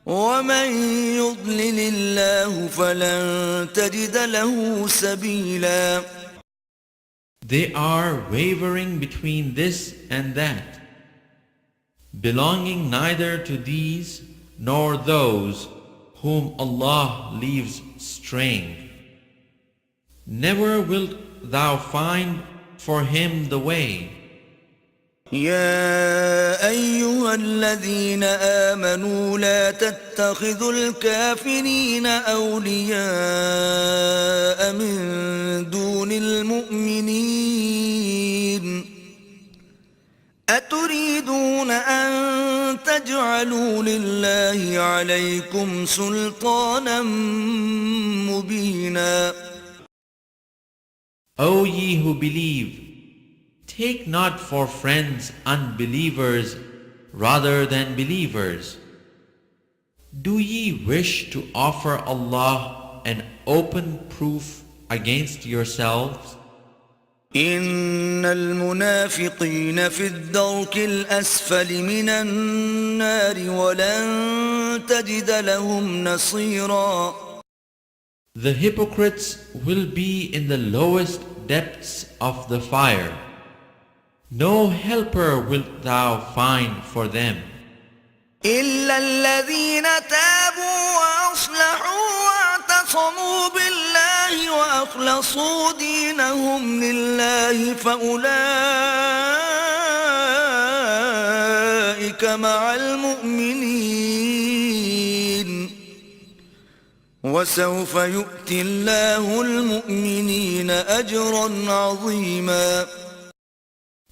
ومن يضلل الله فلن تجد له سبيلا. They are wavering between this and that, belonging neither to these nor those whom Allah leaves straying. Never wilt thou find for him the way. يا أيها الذين آمنوا لا تتخذوا الكافرين أولياء من دون المؤمنين أتريدون أن تجعلوا لله عليكم سلطانا مبينا. O ye who believe, take not for friends unbelievers rather than believers. Do ye wish to offer Allah an open proof against yourselves? إن المنافقين في الدرك الأسفل من النار ولن تجد لهم نصيرا. The hypocrites will be in the lowest depths of the fire. No helper wilt thou find for them. إلا الذين تابوا وأصلحوا واعتصموا بالله وأخلصوا دينهم لله فأولئك مع المؤمنين وسوف يؤتي الله المؤمنين أجرا عظيما.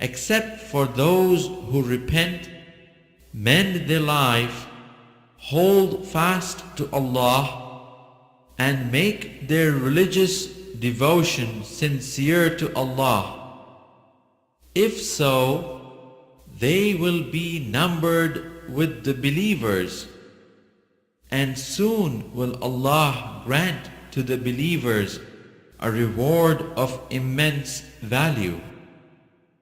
Except for those who repent, mend their life, hold fast to Allah, and make their religious devotion sincere to Allah. If so, they will be numbered with the believers, and soon will Allah grant to the believers a reward of immense value.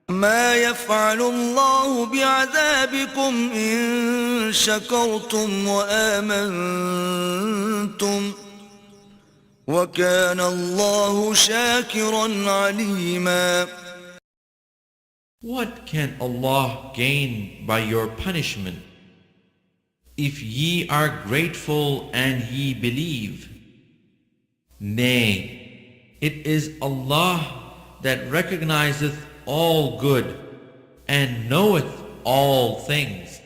ما يفعل الله بعذابكم إن شكرتم وآمنتم وكان الله شاكرا عليما. What can Allah gain by your punishment if ye are grateful and ye believe? Nay, it is Allah that recognizeth all good and knoweth all things.